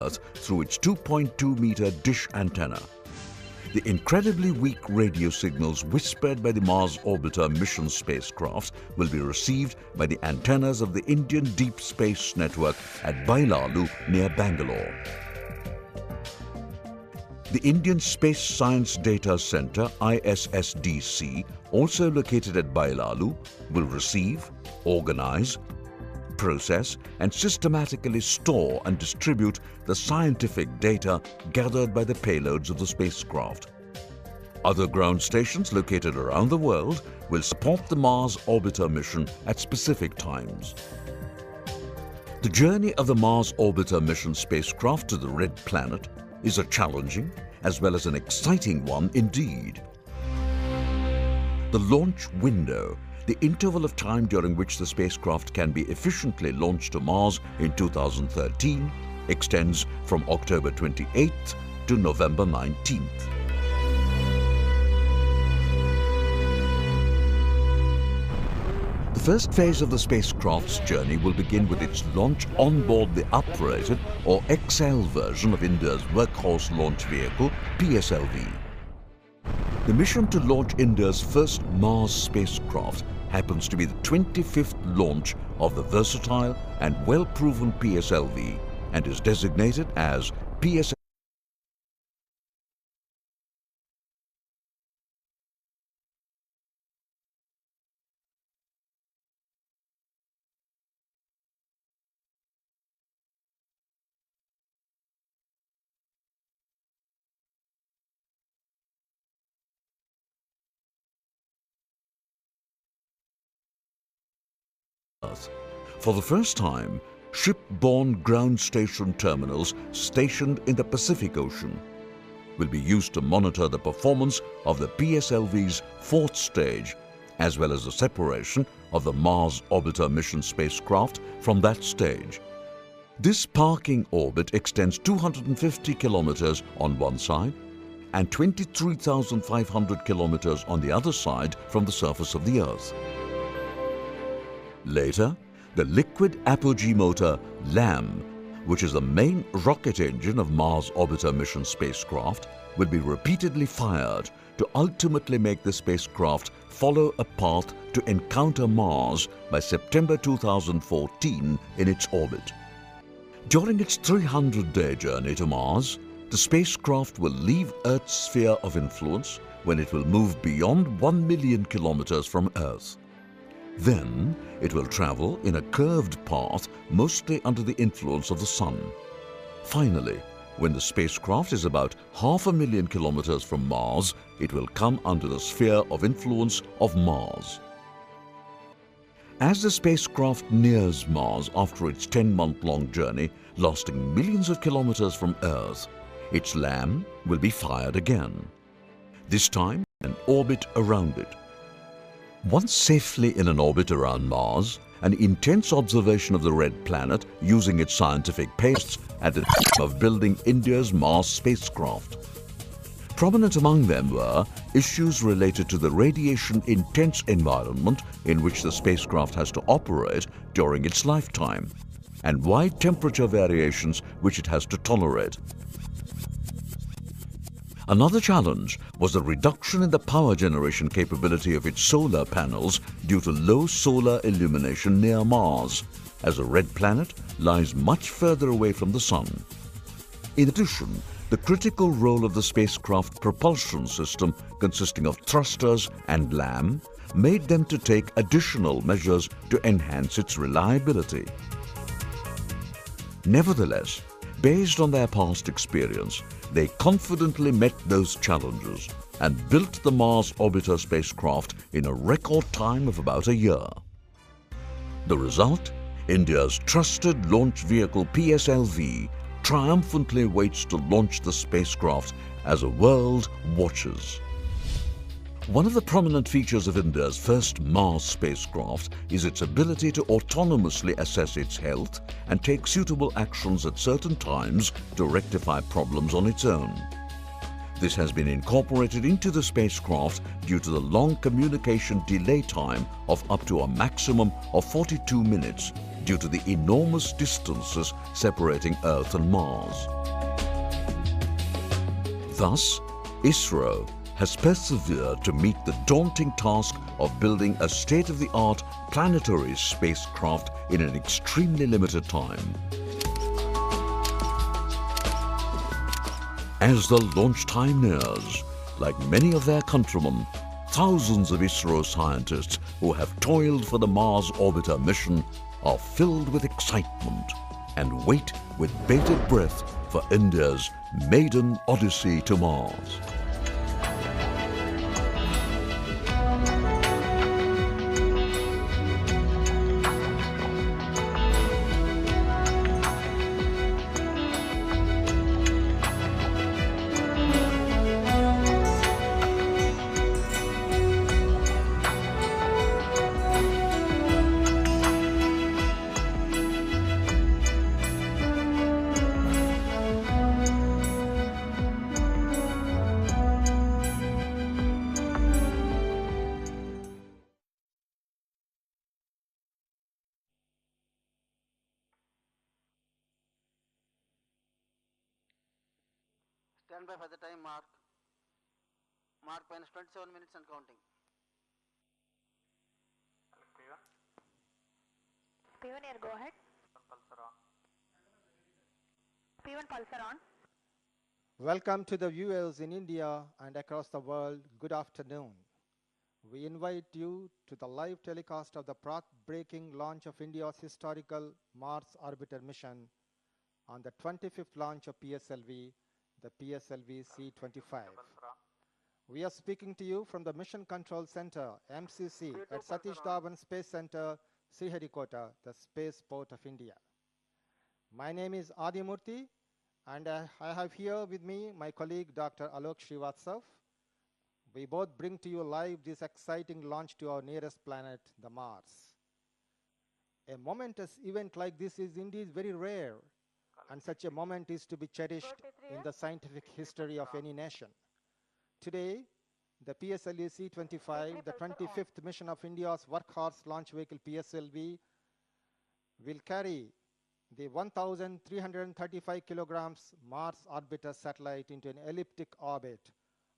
Earth through its 2.2-meter dish antenna. The incredibly weak radio signals whispered by the Mars Orbiter mission spacecraft will be received by the antennas of the Indian Deep Space Network at Bailalu near Bangalore. The Indian Space Science Data Centre, ISSDC, also located at Bailalu, will receive, organize, process and systematically store and distribute the scientific data gathered by the payloads of the spacecraft. Other ground stations located around the world will support the Mars Orbiter mission at specific times. The journey of the Mars Orbiter mission spacecraft to the Red Planet is a challenging as well as an exciting one indeed. The launch window, the interval of time during which the spacecraft can be efficiently launched to Mars in 2013, extends from October 28th to November 19th. The first phase of the spacecraft's journey will begin with its launch on board the uprated or XL version of India's workhorse launch vehicle, PSLV. The mission to launch India's first Mars spacecraft happens to be the 25th launch of the versatile and well-proven PSLV and is designated as PSLV. For the first time, ship-borne ground station terminals stationed in the Pacific Ocean will be used to monitor the performance of the PSLV's fourth stage, as well as the separation of the Mars Orbiter mission spacecraft from that stage. This parking orbit extends 250 kilometers on one side and 23,500 kilometers on the other side from the surface of the Earth. Later, the liquid apogee motor LAM, which is the main rocket engine of Mars Orbiter mission spacecraft, will be repeatedly fired to ultimately make the spacecraft follow a path to encounter Mars by September 2014 in its orbit. During its 300-day journey to Mars, the spacecraft will leave Earth's sphere of influence when it will move beyond 1 million kilometers from Earth. Then, it will travel in a curved path mostly under the influence of the Sun. Finally, when the spacecraft is about 500,000 kilometers from Mars, it will come under the sphere of influence of Mars. As the spacecraft nears Mars after its 10-month-long journey, lasting millions of kilometers from Earth, its LAM will be fired again, this time an orbit around it. Once safely in an orbit around Mars, an intense observation of the Red Planet using its scientific payloads at the time of building India's Mars spacecraft. Prominent among them were issues related to the radiation-intense environment in which the spacecraft has to operate during its lifetime, and wide temperature variations which it has to tolerate. Another challenge was the reduction in the power generation capability of its solar panels due to low solar illumination near Mars, as the Red Planet lies much further away from the Sun. In addition, the critical role of the spacecraft propulsion system, consisting of thrusters and LAM, made them to take additional measures to enhance its reliability. Nevertheless, based on their past experience, they confidently met those challenges and built the Mars Orbiter spacecraft in a record time of about a year. The result? India's trusted launch vehicle PSLV triumphantly waits to launch the spacecraft as the world watches. One of the prominent features of India's first Mars spacecraft is its ability to autonomously assess its health and take suitable actions at certain times to rectify problems on its own. This has been incorporated into the spacecraft due to the long communication delay time of up to a maximum of 42 minutes due to the enormous distances separating Earth and Mars. Thus, ISRO has persevered to meet the daunting task of building a state-of-the-art planetary spacecraft in an extremely limited time. As the launch time nears, like many of their countrymen, thousands of ISRO scientists who have toiled for the Mars Orbiter mission are filled with excitement and wait with bated breath for India's maiden odyssey to Mars. Stand by for the time mark. Mark minus 27 minutes and counting. P1 here, go ahead. P1 pulsar on. Welcome to the viewers in India and across the world. Good afternoon. We invite you to the live telecast of the path-breaking launch of India's historical Mars Orbiter mission on the 25th launch of PSLV, the PSLV C-25. We are speaking to you from the Mission Control Center, MCC, at Satish Dhawan Space Center, Sriharikota, the spaceport of India. My name is Adi Murthy, and I have here with me my colleague, Dr. Alok Srivatsav. We both bring to you live this exciting launch to our nearest planet, the Mars. A momentous event like this is indeed very rare, and such a moment is to be cherished in the scientific history of any nation. Today, the PSLV C-25, the 25th mission of India's workhorse launch vehicle PSLV, will carry the 1,335 kilograms Mars Orbiter satellite into an elliptic orbit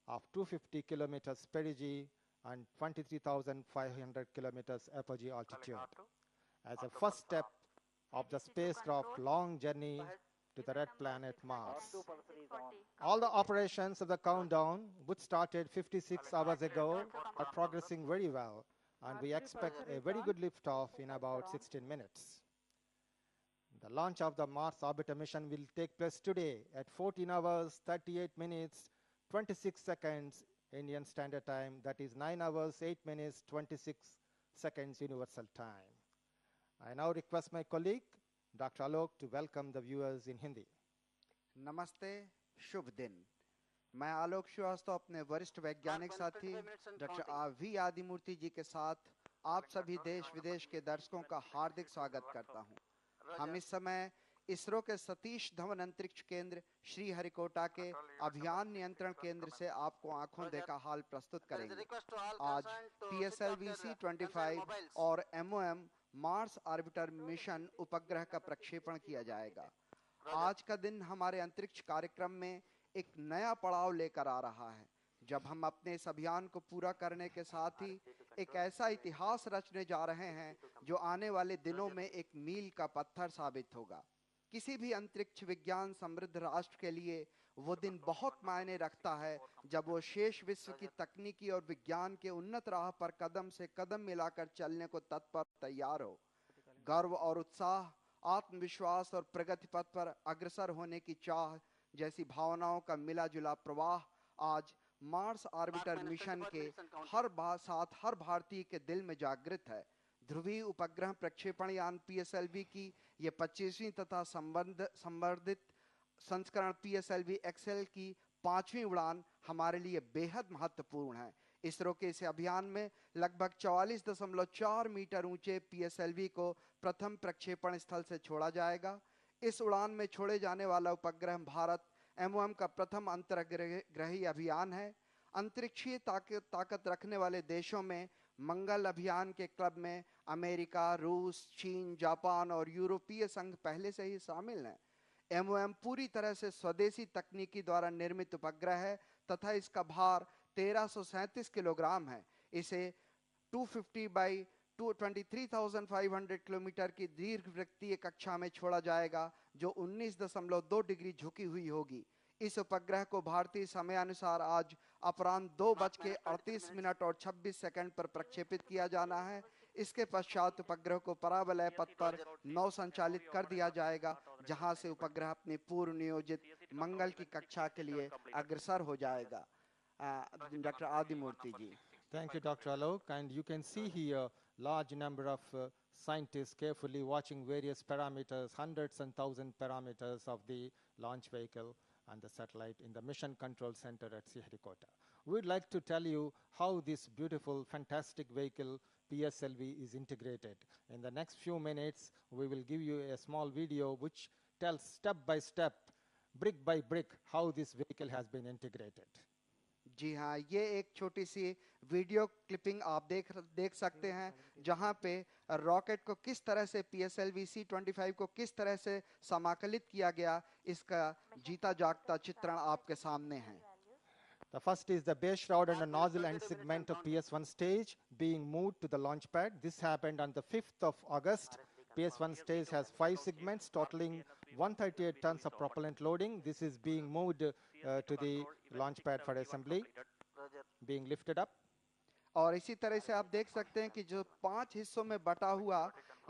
of 250 kilometers perigee and 23,500 kilometers apogee altitude as a first step of the spacecraft's long journey to the red planet Mars. All the operations of the countdown, which started 56 hours ago, are progressing very well, and we expect a very good liftoff in about 16 minutes. The launch of the Mars Orbiter mission will take place today at 14 hours, 38 minutes, 26 seconds Indian Standard Time, that is 9 hours, 8 minutes, 26 seconds Universal Time. I now request my colleague, Dr. Alok, to welcome the viewers in Hindi. नमस्ते, शुभ दिन। मैं आलोक श्रीवास्तव अपने वरिष्ठ वैज्ञानिक साथी doctor V Adimurthy जी के साथ आप सभी देश विदेश के दर्शकों का हार्दिक स्वागत करता हूं। हम इस समय इसरो के सतीश धवन अंतरिक्ष केंद्र श्रीहरिकोटा के अभियान नियंत्रण केंद्र से आपको आंखों देखा हाल प्रस्तुत करेंगे। आज PSLV C-25 और MOM मार्स ऑर्बिटर मिशन उपग्रह का प्रक्षेपण किया जाएगा। आज का दिन हमारे अंतरिक्ष कार्यक्रम में एक नया पड़ाव लेकर आ रहा है, जब हम अपने इस अभियान को पूरा करने के साथ ही एक ऐसा इतिहास रचने जा रहे हैं जो आने वाले दिनों में एक मील का पत्थर साबित होगा। किसी भी अंतरिक्ष विज्ञान समृद्ध राष्ट्र के लिए वो दिन बहुत मायने रखता है जब वो शेष विश्व की तकनीकी और विज्ञान के उन्नत राह पर कदम से कदम मिलाकर चलने को तत्पर तैयार हो। गर्व और उत्साह, आत्मविश्वास और प्रगति पथ पर अग्रसर होने की चाह जैसी भावनाओं का मिला जुला प्रवाह आज मार्स ऑर्बिटर मिशन के हर भारतीय के दिल में जागृत है। ध्रुवीय उपग्रह प्रक्षेपण यान PSLV की ये 25वीं तथा संवर्धित संस्करण PSLV XL की 5वीं उड़ान हमारे लिए बेहद महत्वपूर्ण है। इसरो के इस अभियान में लगभग 44.4 मीटर ऊंचे PSLV को प्रथम प्रक्षेपण स्थल से छोड़ा जाएगा। इस उड़ान में छोड़े जाने वाला उपग्रह भारत MOM का प्रथम अंतर्ग्रही अभियान है। अंतरिक्षीय ताकत रखने वाले देशों में मंगल अभियान के क्लब में अमेरिका, रूस, चीन, जापान और यूरोपीय संघ पहले से ही शामिल हैं। MOM पूरी तरह से स्वदेशी तकनीकी द्वारा निर्मित उपग्रह है तथा इसका भार 1337 किलोग्राम है। इसे 250 बाई 23,500 किलोमीटर की दीर्घवृत्तीय कक्षा में छोड़ा जाएगा जो 19.2 डिग्री झुकी हुई होगी। इस उपग्रह को भारतीय समय अनुसार आज अपराह्न 2:38 और 26 सेकंड पर प्रक्षेपित किया जाना है। इसके पश्चात उपग्रह को परावलय पथ पर नौ संचालित कर दिया जाएगा, जहां से उपग्रह अपनी पूर्व नियोजित मंगल की कक्षा के लिए अग्रसर हो जाएगा। Doctor Adimurti ji. Thank you, Dr. Alok. And you can see here large number of scientists carefully watching various parameters, hundreds and thousands parameters of the launch vehicle and the satellite in the Mission Control Center at Sriharikota. We'd like to tell you how this beautiful, fantastic vehicle PSLV is integrated. In the next few minutes, we will give you a small video which tells step by step, brick by brick, how this vehicle has been integrated. जी हाँ, ये एक छोटी सी video clipping आप देख सकते हैं जहां पे रॉकेट को किस तरह से PSLV C-25 को किस तरह से समाकलित किया गया, इसका जीता जागता चित्रण आपके सामने है। The first is the base shroud and the nozzle end segment of PS-1 stage being moved to the launch pad. This happened on the 5th of August. PS-1 stage has 5 segments totaling 138 tons of propellant loading. This is being moved to the launch pad for assembly, being lifted up. और इसी तरह से आप देख सकते हैं कि जो 5 हिस्सों में बटा हुआ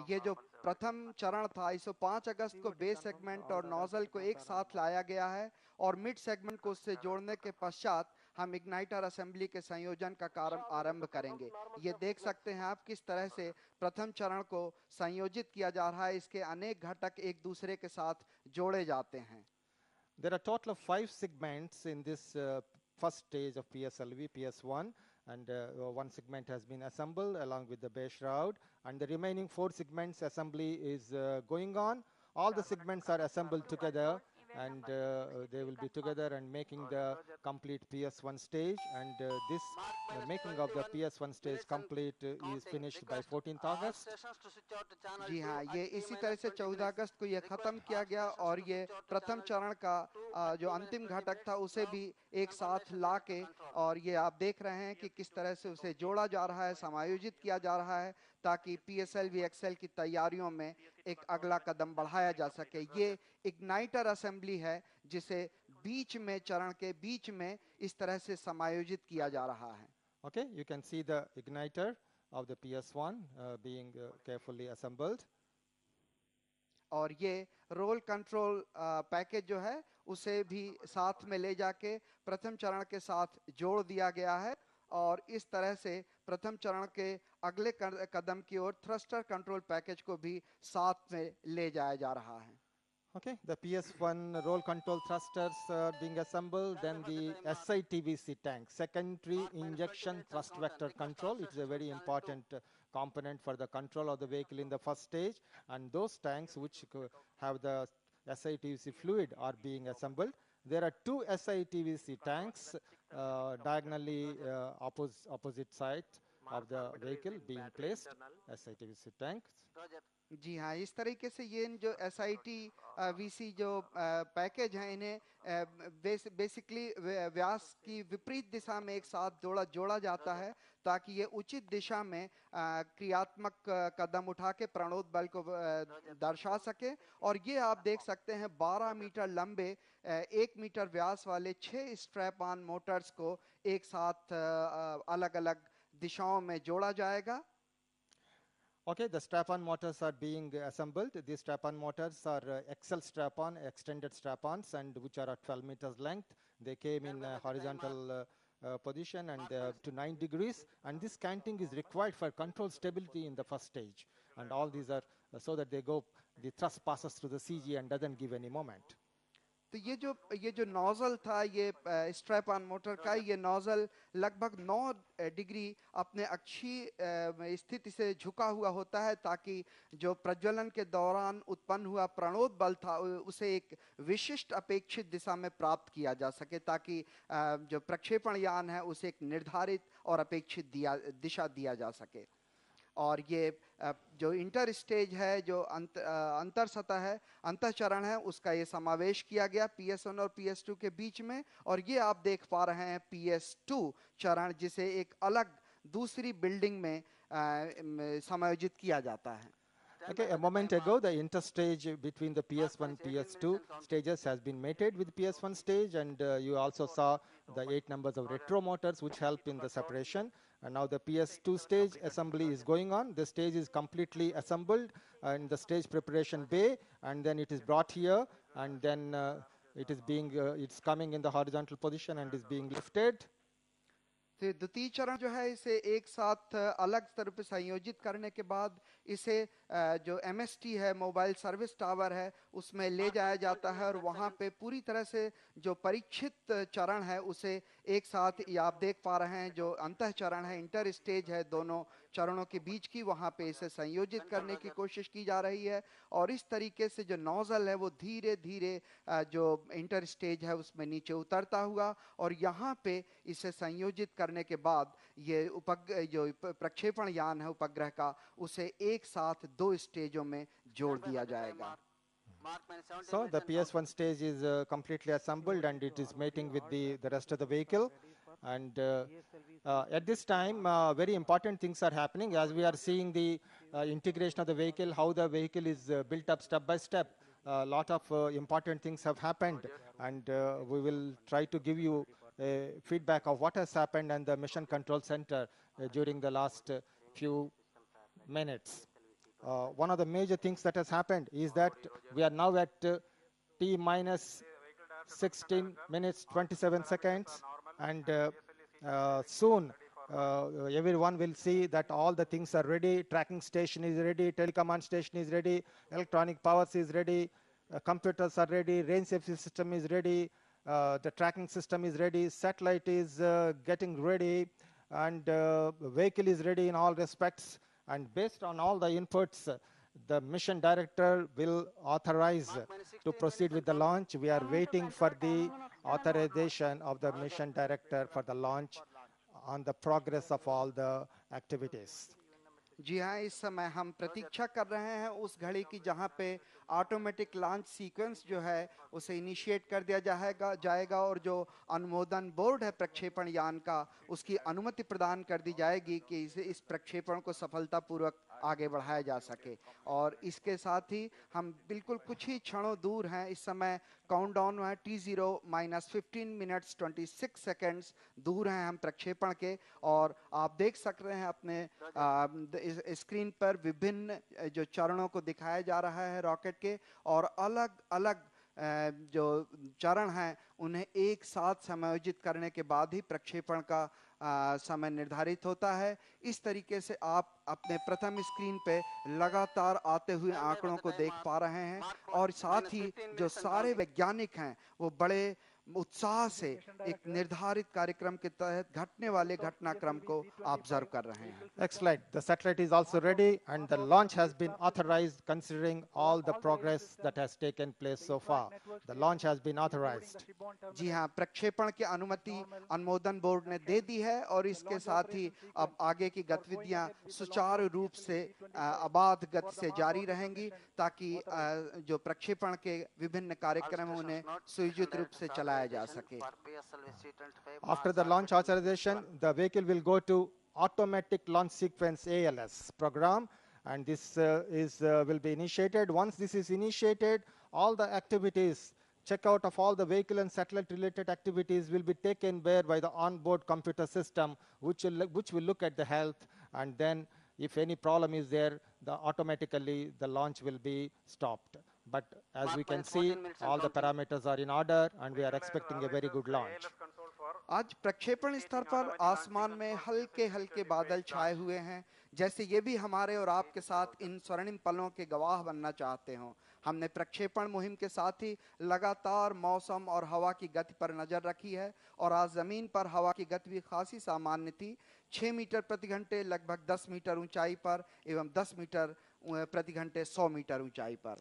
ये जो प्रथम चरण था, इसे 5 अगस्त को बेस सेगमेंट और नोजल को एक साथ लाया गया है और मिड सेगमेंट को उससे जोड़ने के पश्चात हम इग्नाइटर असेंबली के संयोजन का कार्य आरंभ करेंगे। ये देख सकते हैं आप किस तरह से प्रथम चरण को संयोजित किया जा रहा है। इसके अनेक घटक एक दूसरे के साथ जोड़े जाते हैं। There are a total of 5 segments in this first stage of PSLV, PS1, and one segment has been assembled along with the base shroud, and the remaining 4 segments assembly is going on. All the segments are assembled together, and they will be together and making the complete PS1 stage, and this making of the PS1 stage complete is finished by 14th August. जी हाँ, ये इसी तरह से 14 अगस्त को ये खत्म किया गया और ये प्रथम चरण का जो अंतिम घटक था उसे भी एक साथ लाके और ये आप देख रहे हैं कि किस तरह से उसे जोड़ा जा रहा है, समायोजित किया जा रहा है ताकि PSLV XL की तैयारियों में एक अगला कदम बढ़ाया जा सके। ये इग्नाइटर असेंबली है जिसे बीच में चरण के बीच में इस तरह से समायोजित किया जा रहा है। Okay, you can see the igniter of the PS1 being carefully assembled. और ये रोल कंट्रोल पैकेज जो है उसे भी साथ में ले जाके प्रथम चरण के साथ जोड़ दिया गया है और इस तरह से प्रथम चरण के अगले कदम की ओर थ्रस्टर कंट्रोल पैकेज को भी साथ में ले जाया जा रहा है। Okay, the PS1 roll control thrusters are being assembled, then the SITVC tank, secondary injection thrust vector control. It's a very important component for the control of the vehicle in the first stage, and those tanks which have the SITVC fluid are being assembled. There are 2 SITVC tanks diagonally opposite side of the vehicle being placed, SITVC tanks. जी हाँ, इस तरीके से ये जो SITVC जो package हैं इन्हें basically व्यास की विपरीत दिशा में एक साथ जोड़ा जाता है ताकि ये उचित दिशा में क्रियात्मक कदम उठा के प्रणोद बल को दर्शा सके। और ये आप देख सकते हैं 12 मीटर लंबे 1 मीटर व्यास वाले 6 स्ट्रैप ऑन मोटर्स को एक साथ अलग-अलग दिशाओं में जोड़ा जाएगा। Okay, the strap-on motors are being assembled. These strap-on motors are XL strap-on, extended strap-ons, and which are at 12 meters length. They came in horizontal position and to 9 degrees. And this canting is required for control stability in the first stage. And all these are so that the thrust passes through the CG and doesn't give any moment. तो ये जो nozzle था ये strap on motor का ये nozzle लगभग 9 degree अपने अक्षीय स्थिति से झुका हुआ होता है ताकि जो प्रज्वलन के दौरान उत्पन्न हुआ प्रणोद बल था उसे एक विशिष्ट अपेक्षित दिशा में प्राप्त किया जा सके ताकि जो प्रक्षेपण यान है उसे एक निर्धारित और अपेक्षित दिशा दिया जा सके। और ये जो इंटर स्टेज है, जो अंतर सतह है, अंतःचरण है, उसका ये समावेश किया गया PS1 और PS2 के बीच में। और ये आप देख पा रहे हैं PS2 चरण, जिसे एक अलग दूसरी बिल्डिंग में समायोजित किया जाता है। Okay, a moment ago, the interstage between the PS1, PS2 stages has been mated with PS1 stage, and you also saw the 8 numbers of retro motors which help in the separation. And now the PS2 stage assembly is going on. The stage is completely assembled in the stage preparation bay, and then it is brought here, and then it's coming in the horizontal position and is being lifted. फिर द्वितीय चरण जो है, इसे एक साथ अलग स्तर पर संयोजित करने के बाद इसे जो MST है, मोबाइल सर्विस टावर है, उसमें ले जाया जाता है और वहाँ पे पूरी तरह से जो परीक्षित चरण है उसे एक साथ, ये आप देख पा रहे हैं जो अंतः चरण है, इंटर स्टेज है दोनों चरणों के बीच की, वहाँ पे इसे संयोजित करने की कोशिश की जा रही है। और इस तरीके से जो नोजल है वो धीरे धीरे जो इंटर स्टेज है उसमें नीचे उतरता हुआ, और यहाँ पे इसे संयोजित करने के बाद ये जो प्रक्षेपण यान है उपग्रह का, उसे एक साथ 2 स्टेजों में जोड़ दिया जाएगा। So the PS1 stage is completely assembled and it is mating with the rest of the vehicle. And at this time, very important things are happening as we are seeing the integration of the vehicle, how the vehicle is built up step by step. A lot of important things have happened, and we will try to give you feedback of what has happened and the Mission Control Center during the last few minutes. One of the major things that has happened is that we are now at T minus 16 minutes 27 seconds, and soon everyone will see that all the things are ready. Tracking station is ready, telecommand station is ready, electronic powers is ready, computers are ready, range safety system is ready, the tracking system is ready, satellite is getting ready, and vehicle is ready in all respects. And based on all the inputs, the mission director will authorize to proceed with the launch. We are waiting for the authorization of the mission director for the launch on the progress of all the activities. जी हाँ, इस समय हम प्रतीक्षा कर रहे हैं उस घड़ी की जहाँ पे ऑटोमेटिक लॉन्च सीक्वेंस जो है उसे इनिशिएट कर दिया जाएगा और जो अनुमोदन बोर्ड है प्रक्षेपण यान का, उसकी अनुमति प्रदान कर दी जाएगी कि इस प्रक्षेपण को सफलतापूर्वक आगे बढ़ाया जा सके। और इसके साथ ही हम बिल्कुल कुछ ही क्षणों दूर हैं, इस समय काउंटडाउन है T0 माइनस 15 मिनट्स 26 सेकेंड्स दूर हैं हम प्रक्षेपण के। और आप देख सक रहे हैं अपने स्क्रीन पर विभिन्न जो चरणों को दिखाया जा रहा है रॉकेट के, और अलग अलग जो चरण हैं उन्हें एक साथ समायोजित करने के बाद ही प्रक्षेपण का समय निर्धारित होता है। इस तरीके से आप अपने प्रथम स्क्रीन पे लगातार आते हुए आंकड़ों को देख पा रहे हैं, और साथ ही जो सारे वैज्ञानिक हैं वो बड़े उत्साह से एक निर्धारित कार्यक्रम के तहत घटने वाले घटनाक्रम को ऑब्जर्व कर रहे हैं। Next slide. The satellite is also ready and the launch has been authorized considering all the progress that has taken place so far. The launch has been authorized. जी हाँ, प्रक्षेपण की अनुमति अनुमोदन बोर्ड ने दे दी है और इसके साथ ही अब आगे की गतिविधियां सुचारू रूप से अबाध गति से जारी रहेंगी ताकि जो प्रक्षेपण के विभिन्न कार्यक्रम उन्हें सुयोजित रूप से चलाया जा सके। After the launch authorization, the vehicle will go to automatic launch sequence ALS program, and this will be initiated. Once this is initiated, all the activities, checkout of all the vehicle and satellite related activities will be taken care by the onboard computer system, which will look at the health, and then if any problem is there, automatically the launch will be stopped. But as we can see, all the parameters are in order and we are expecting a very good launch. आज प्रक्षेपण स्तर पर आसमान में हल्के हल्के बादल छाए हुए हैं, जैसे ये भी हमारे और आपके साथ इन स्वर्णिम पलों के गवाह बनना चाहते हों। हमने प्रक्षेपण मुहिम के साथ ही लगातार मौसम और हवा की गति पर नजर रखी है, और आज जमीन पर हवा की गति भी खासी सामान्य थी। 6 मीटर प्रति घंटे लगभग 10 मीटर ऊंचाई पर एवं 10 मीटर प्रति घंटे 100 मीटर ऊंचाई पर।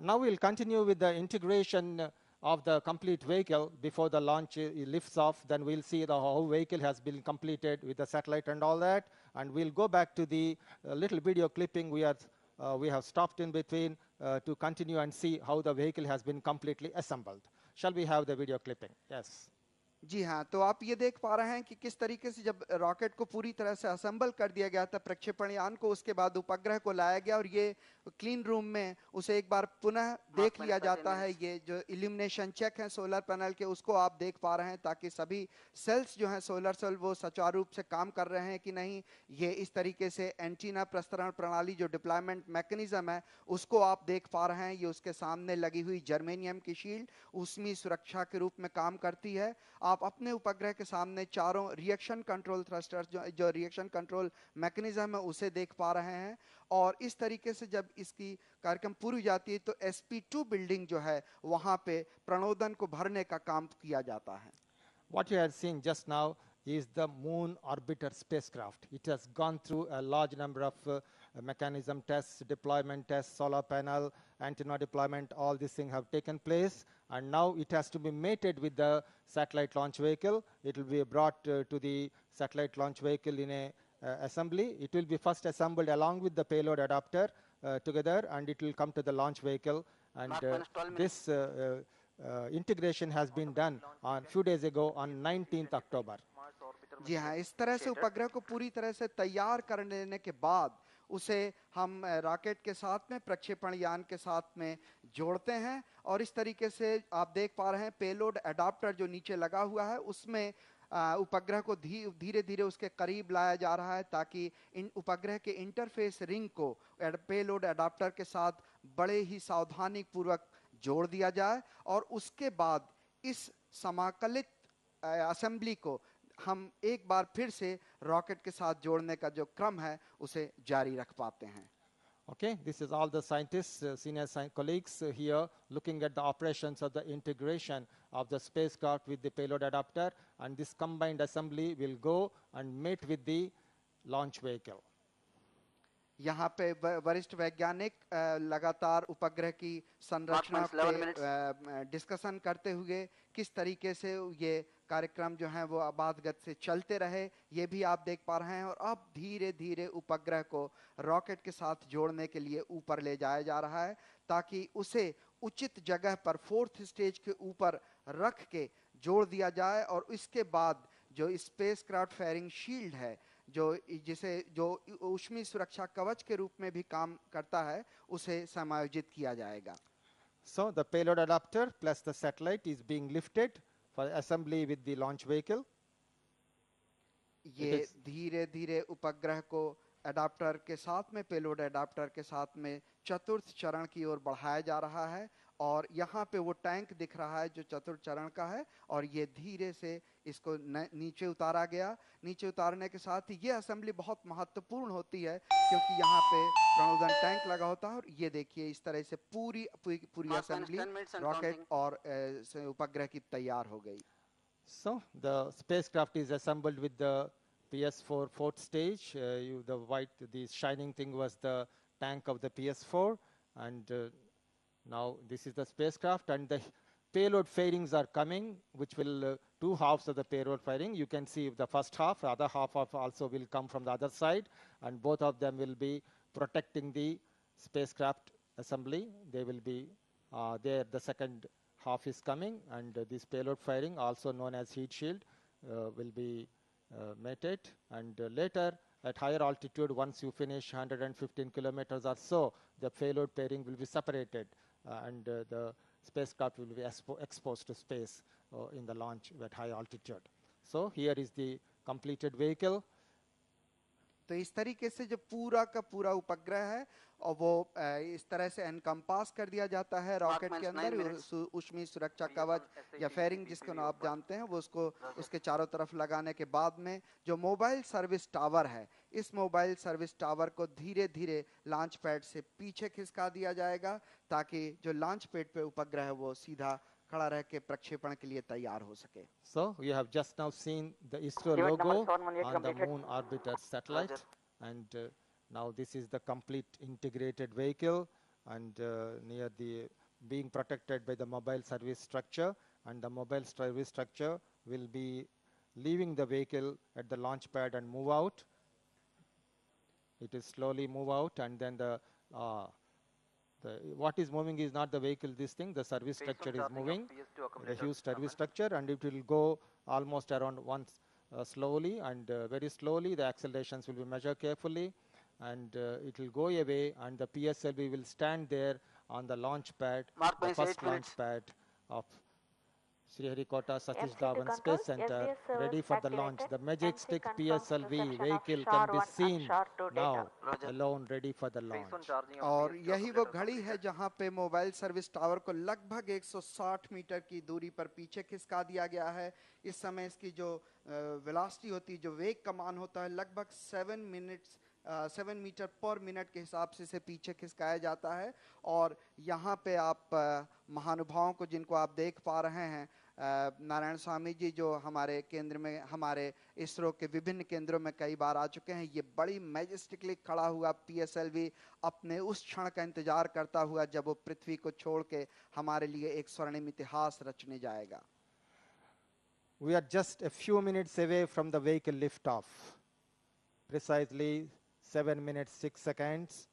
Now we'll continue with the integration of the complete vehicle before the launch lifts off. Then we'll see the whole vehicle has been completed with the satellite and all that. And we'll go back to the little video clipping we have stopped in between to continue and see how the vehicle has been completely assembled. Shall we have the video clipping? Yes. जी हाँ, तो आप ये देख पा रहे हैं कि किस तरीके से जब रॉकेट को पूरी तरह से असेंबल कर दिया गया था प्रक्षेपण यान को, उसके बाद उपग्रह को लाया गया और ये क्लीन रूम में उसे एक बार पुनः देख लिया जाता है। ये जो इल्यूमिनेशन चेक है सोलर पैनल के, उसको आप देख पा रहे हैं ताकि सभी सेल्स जो हैं सोलर सेल वो सुचारू रूप से काम कर रहे हैं कि नहीं। ये इस तरीके से एंटीना प्रस्तरण प्रणाली जो डिप्लॉयमेंट मैकेनिज्म है उसको आप देख पा रहे हैं। ये उसके सामने लगी हुई जर्मेनियम की शील्ड ऊष्मीय सुरक्षा के रूप में काम करती है। आप अपने उपग्रह के सामने चारों रिएक्शन कंट्रोल थ्रस्टर्स जो रिएक्शन कंट्रोल मैकेनिज्म है उसे देख पा रहे हैं। और इस तरीके से जब इसकी कार्यक्रम पूरी हो जाती है तो SP2 बिल्डिंग जो है वहां पे प्रणोदन को भरने का काम किया जाता है। What you have seen just now is the Moon Orbiter spacecraft. It has gone through a large number of mechanism tests, deployment tests, solar panel, antenna deployment, all these things have taken place. And now it has to be mated with the satellite launch vehicle. It will be brought to the satellite launch vehicle in a assembly. It will be first assembled along with the payload adapter together, and it will come to the launch vehicle. And this integration has been done on few days ago on 19th October. जी हाँ, इस तरह से उपग्रह को पूरी तरह से तैयार कर लेने के बाद उसे हम रॉकेट के साथ में प्रक्षेपण यान के साथ में जोड़ते हैं। और इस तरीके से आप देख पा रहे हैं पेलोड अडाप्टर जो नीचे लगा हुआ है उसमें उपग्रह को धीरे धीरे उसके करीब लाया जा रहा है ताकि इन उपग्रह के इंटरफेस रिंग को पेलोड अडाप्टर के साथ बड़े ही सावधानी पूर्वक जोड़ दिया जाए। और उसके बाद इस समाकलित असेंबली को हम एक बार फिर से रॉकेट के साथ जोड़ने का जो क्रम है उसे जारी रख पाते हैं। Okay, this is all the scientists, senior colleagues here looking at the operations of the integration of the spacecraft with the payload adapter, and this combined assembly will go and meet with the launch vehicle. यहाँ पे वरिष्ठ वैज्ञानिक लगातार उपग्रह की संरचना पे discussion करते हुए किस तरीके से ये कार्यक्रम जो है वो आबाद गति से चलते रहे ये भी आप देख पा रहे हैं। और अब धीरे धीरे उपग्रह को रॉकेट के साथ जोड़ने के लिए ऊपर ले जाया जा रहा है ताकि उसे उचित जगह पर फोर्थ स्टेज के ऊपर रख के जोड़ दिया जाए। और इसके बाद जो स्पेसक्राफ्ट फेयरिंग शील्ड है जो ऊष्मीय सुरक्षा कवच के रूप में भी काम करता है उसे समायोजित किया जाएगा। So the payload adapter plus the satellite is being lifted for assembly with the launch vehicle. ये धीरे धीरे उपग्रह को अडाप्टर के साथ में पेलोड अडाप्टर के साथ में चतुर्थ चरण की ओर बढ़ाया जा रहा है। और यहाँ पे वो टैंक दिख रहा है जो चतुर्थ चरण का है और ये धीरे से इसको नीचे उतारा गया। नीचे उतारने के साथ ही ये असेंबली बहुत महत्वपूर्ण होती है क्योंकि यहाँ पे प्रणोदन टैंक लगा होता है। और ये देखिए इस तरह से पूरी असेंबली रॉकेट और उपग्रह की तैयार हो गई। So the spacecraft is assembled with the PS4 fourth stage. The shining thing was the tank of the PS4, and now this is the spacecraft, and the payload fairings are coming, which will two halves of the payload fairing. You can see the first half, the other half of also will come from the other side, and both of them will be protecting the spacecraft assembly. They will be there. The second half is coming, and this payload fairing, also known as heat shield, will be mated. And later, at higher altitude, once you finish 115 kilometers or so, the payload pairing will be separated, and the spacecraft will be exposed to space in the launch at high altitude. So here is the completed vehicle. तो इस तरीके से जो पूरा का पूरा उपग्रह है और वो इस तरह से एनकम्पास कर दिया जाता है रॉकेट के अंदर। ऊष्मीय सुरक्षा कवच या फेयरिंग जिसको आप जानते हैं वो उसको उसके चारों तरफ लगाने के बाद में जो मोबाइल सर्विस टावर है, इस मोबाइल सर्विस टावर को धीरे धीरे लॉन्च पैड से पीछे खिसका दिया जाएगा ताकि जो लॉन्च पैड पे उपग्रह है वो सीधा खड़ा रह के प्रक्षेपण के लिए तैयार हो सके। So you have just now seen the ISRO logo on the Moon Orbiter satellite, and now this is the complete integrated vehicle, and near the being protected by the mobile service structure, and the mobile service structure will be leaving the vehicle at the launch pad and move out It will slowly move out, and then what is moving is not the vehicle, this thing, the service structure is moving, the huge service structure, and it will go almost around once slowly, and very slowly the accelerations will be measured carefully, and it will go away, and the PSLV will stand there on the launch pad, Mark the points, first 8 launch minutes. pad of Sriharikota Satish MCT Dhawan control, Space Center, SBS service ready for the launch. activated. The MC Majestic confirms PSLV reception of vehicle SHAR can be 1 and seen SHAR 2 data. now, Roger. alone, ready for the Phase 1 launch. charging of और PS यही वो calculator घड़ी है completed. जहां पे mobile service tower को लगभग 160 metre की दूरी पर पीछे खिसका दिया गया है। इस समय इसकी जो वेलोसिटी होती है, जो वेग का मान होता है, लगभग 7 मीटर पर मिनट के हिसाब से इसे पीछे खिसकाया जाता है। और यहाँ पे आप महानुभावों को जिनको आप देख पा रहे हैं, नारायण स्वामी जी जो हमारे केंद्र में, हमारे इसरो के विभिन्न केंद्रों में कई बार आ चुके हैं, ये बड़ी मैजेस्टिकली खड़ा हुआ PSLV अपने उस क्षण का इंतजार करता हुआ जब वो पृथ्वी को छोड़ के हमारे लिए एक स्वर्णिम इतिहास रचने जाएगा। We are just a few minutes away from the vehicle liftoff. Precisely 7 minutes 6 seconds.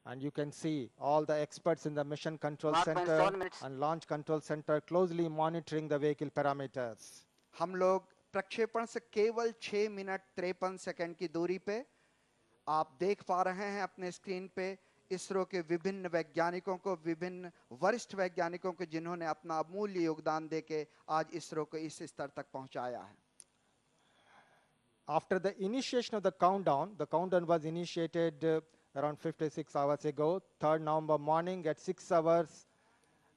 And you can see all the experts in the Mission Control Mark points, Center 7 minutes. and Launch Control Center closely monitoring the vehicle parameters. हम लोग प्रक्षेपण से केवल 6 minute 53 second की दूरी पे आप देख पा रहे हैं अपने स्क्रीन पे इसरो के विभिन्न वैज्ञानिकों को, विभिन्न वरिष्ठ वैज्ञानिकों को, जिन्होंने अपना अमूल्य योगदान देके आज इसरो को इस स्तर तक पहुंचाया है। After the initiation of the countdown was initiated around 56 hours ago, 3rd November morning at 6 hours,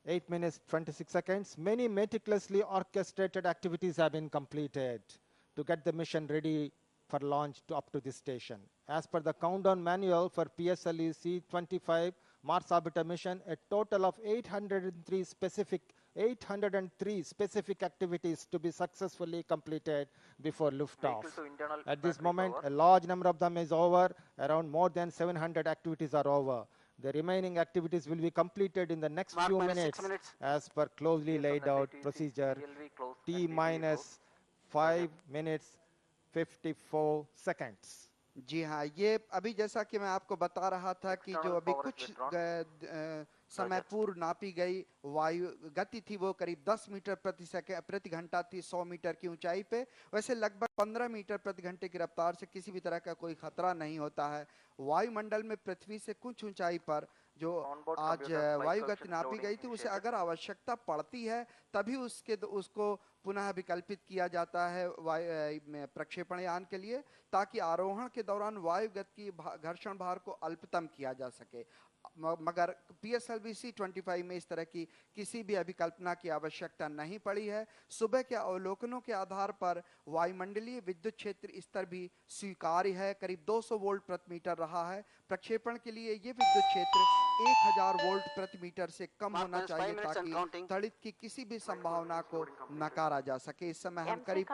8 minutes, 26 seconds. Many meticulously orchestrated activities have been completed to get the mission ready for launch up to this station. As per the countdown manual for PSLV C-25 Mars Orbiter mission, a total of 803 specific activities to be successfully completed before liftoff. At this moment, a large number of them is over. Around more than 700 activities are over. The remaining activities will be completed in the next Mark few minus minutes 6 minutes. as per closely laid out procedure. T minus 5 minutes 54 seconds. जी हाँ, ये अभी जैसा कि मैं आपको बता रहा था कि जो अभी कुछ समय पूर्व नापी गई वायु गति थी वो करीब 10 मीटर प्रति घंटा थी 100 मीटर की ऊंचाई पे। वैसे लगभग 15 मीटर प्रति घंटे की रफ्तार से किसी भी तरह का कोई खतरा नहीं होता है। वायुमंडल में पृथ्वी से कुछ ऊंचाई पर जो आज वायु गति नापी गई थी, उसे अगर आवश्यकता पड़ती है तभी उसको पुनः विकल्पित किया जाता है प्रक्षेपण यान के लिए, ताकि आरोहण के दौरान वायु गति की घर्षण भार को अल्पतम किया जा सके। मगर PSLV C-25 में इस तरह की किसी भी अभिकल्पना की आवश्यकता नहीं पड़ी है। सुबह के अवलोकनों के आधार पर वायुमंडलीय विद्युत क्षेत्र स्तर भी स्वीकार्य है, करीब 200 वोल्ट प्रति मीटर रहा है। प्रक्षेपण के लिए ये विद्युत क्षेत्र 1000 वोल्ट प्रति मीटर से कम होना चाहिए ताकि तड़ित की किसी भी संभावना को नकारा जा सके। इस समय हम करीब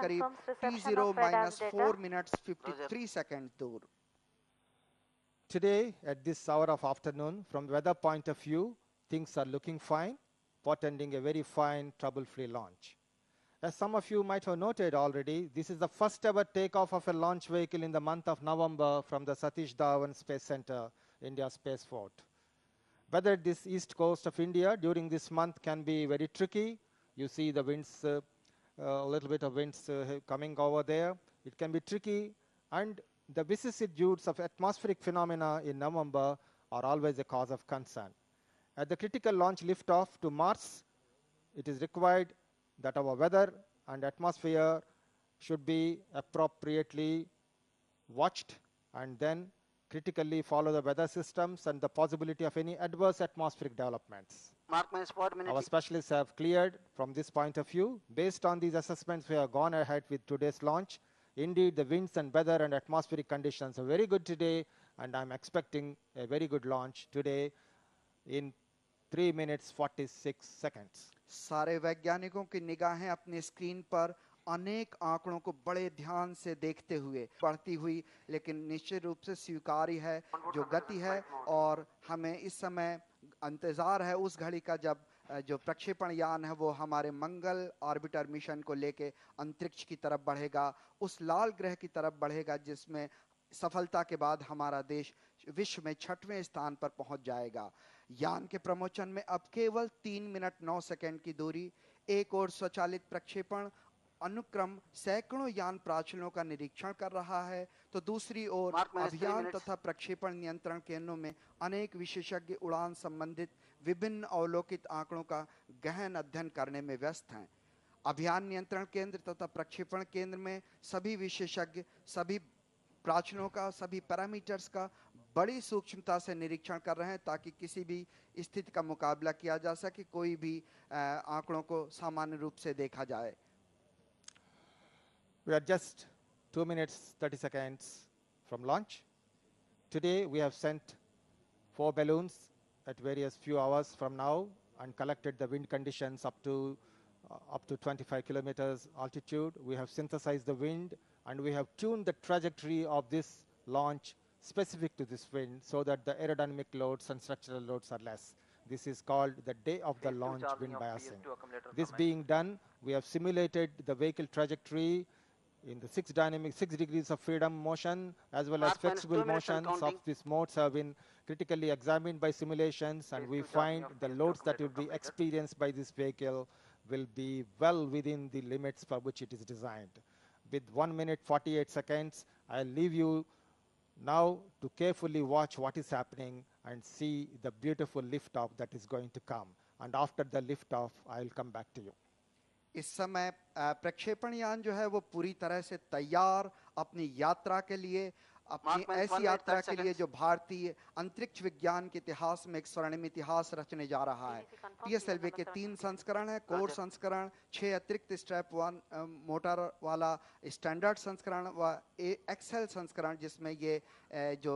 T0 minus 4 minutes 53 seconds दूर। Today, at this hour of afternoon, from weather point of view, things are looking fine, portending a very fine, trouble-free launch. As some of you might have noted already, this is the first ever takeoff of a launch vehicle in the month of November from the Satish Dhawan Space Center, India Space Fort. Whether this east coast of India during this month can be very tricky. You see the winds, a little bit of winds coming over there. It can be tricky, and the vicissitudes of atmospheric phenomena in November are always a cause of concern. At the critical launch liftoff to Mars, it is required that our weather and atmosphere should be appropriately watched, and then critically follow the weather systems and the possibility of any adverse atmospheric developments. Mark minus 4 minutes. Our specialists have cleared from this point of view. Based on these assessments, we have gone ahead with today's launch. Indeed, the winds and weather and atmospheric conditions are very good today, and I'm expecting a very good launch today in 3 minutes 46 seconds. सारे वैज्ञानिकों की निगाहें अपने screen पर अनेक आंकड़ों को बड़े ध्यान से देखते हुए बढ़ती हुई लेकिन निश्चित रूप से स्वीकार्य है जो गति है, और हमें इस समय इंतजार है उस घड़ी का जब जो प्रक्षेपण यान है वो हमारे मंगल ऑर्बिटर मिशन को लेके अंतरिक्ष की तरफ बढ़ेगा, उस लाल ग्रह की तरफ बढ़ेगा जिसमें सफलता के बाद हमारा देश विश्व में 6वें स्थान पर पहुंच जाएगा। यान के प्रमोशन में अब केवल 3 मिनट 9 सेकंड की दूरी, एक और स्वचालित प्रक्षेपण अनुक्रम सैकड़ों यान प्राचलों का निरीक्षण कर रहा है, तो दूसरी ओर अभियान तथा प्रक्षेपण नियंत्रण केंद्रों में अनेक विशेषज्ञ उड़ान संबंधित विभिन्न अवलोकित आंकड़ों का गहन अध्ययन करने में व्यस्त हैं। अभियान नियंत्रण केंद्र तथा प्रक्षेपण केंद्र में सभी विशेषज्ञ सभी प्राचलों का, सभी पैरामीटर्स का बड़ी सूक्ष्मता से निरीक्षण कर रहे हैं ताकि किसी भी स्थिति का मुकाबला किया जा सके, कोई भी आंकड़ों को सामान्य रूप से देखा जाए। We are just 2 minutes 30 seconds from launch. Today we have sent 4 balloons at various few hours from now and collected the wind conditions up to 25 kilometers altitude. We have synthesized the wind and we have tuned the trajectory of this launch specific to this wind so that the aerodynamic loads and structural loads are less. This is called the day of the launch wind biasing. This being done, we have simulated the vehicle trajectory in the 6 degrees of freedom motion as well as flexible motions of these modes have been critically examined by simulations, and we find the loads that will be experienced by this vehicle will be well within the limits for which it is designed. With 1 minute 48 seconds, I'll leave you now to carefully watch what is happening and see the beautiful liftoff that is going to come. And after the liftoff, I'll come back to you. इस समय प्रक्षेपण यान जो है वो पूरी तरह से तैयार अपनी यात्रा के लिए, अपनी ऐसी यात्रा के लिए जो भारतीय अंतरिक्ष विज्ञान के इतिहास में एक स्वर्णिम इतिहास रचने जा रहा है। PSLV के 3 संस्करण है, कोर संस्करण, 6 अतिरिक्त स्ट्रैप वन मोटर वाला स्टैंडर्ड संस्करण व एक्सेल संस्करण, जिसमें ये जो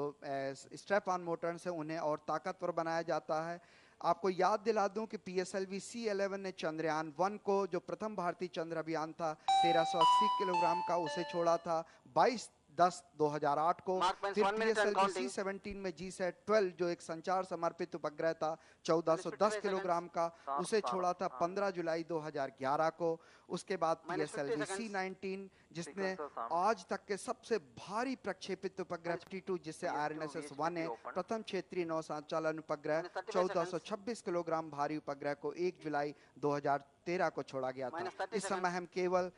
स्ट्रैप ऑन मोटर से उन्हें और ताकतवर बनाया जाता है। आपको याद दिला दूं कि PSLV C11 ने चंद्रयान 1 को, जो प्रथम भारतीय चंद्र अभियान था, 1380 किलोग्राम का, उसे छोड़ा था 22/10/2008 को। फिर PSLV C17 में GSAT-12 जो एक संचार समर्पित उपग्रह था 1410 किलोग्राम का, उसे छोड़ा था 15 जुलाई 2011 को। उसके बाद PSLV C19 जिसने आज तक के सबसे भारी प्रक्षेपित उपग्रह 52 जिससे IRNSS 1 है, प्रथम क्षेत्रीय नौ संचालन उपग्रह 1426 किलोग्राम भारी उपग्रह को 1 जुलाई 2013 को छोड़ा गया था। इस समय हम केवल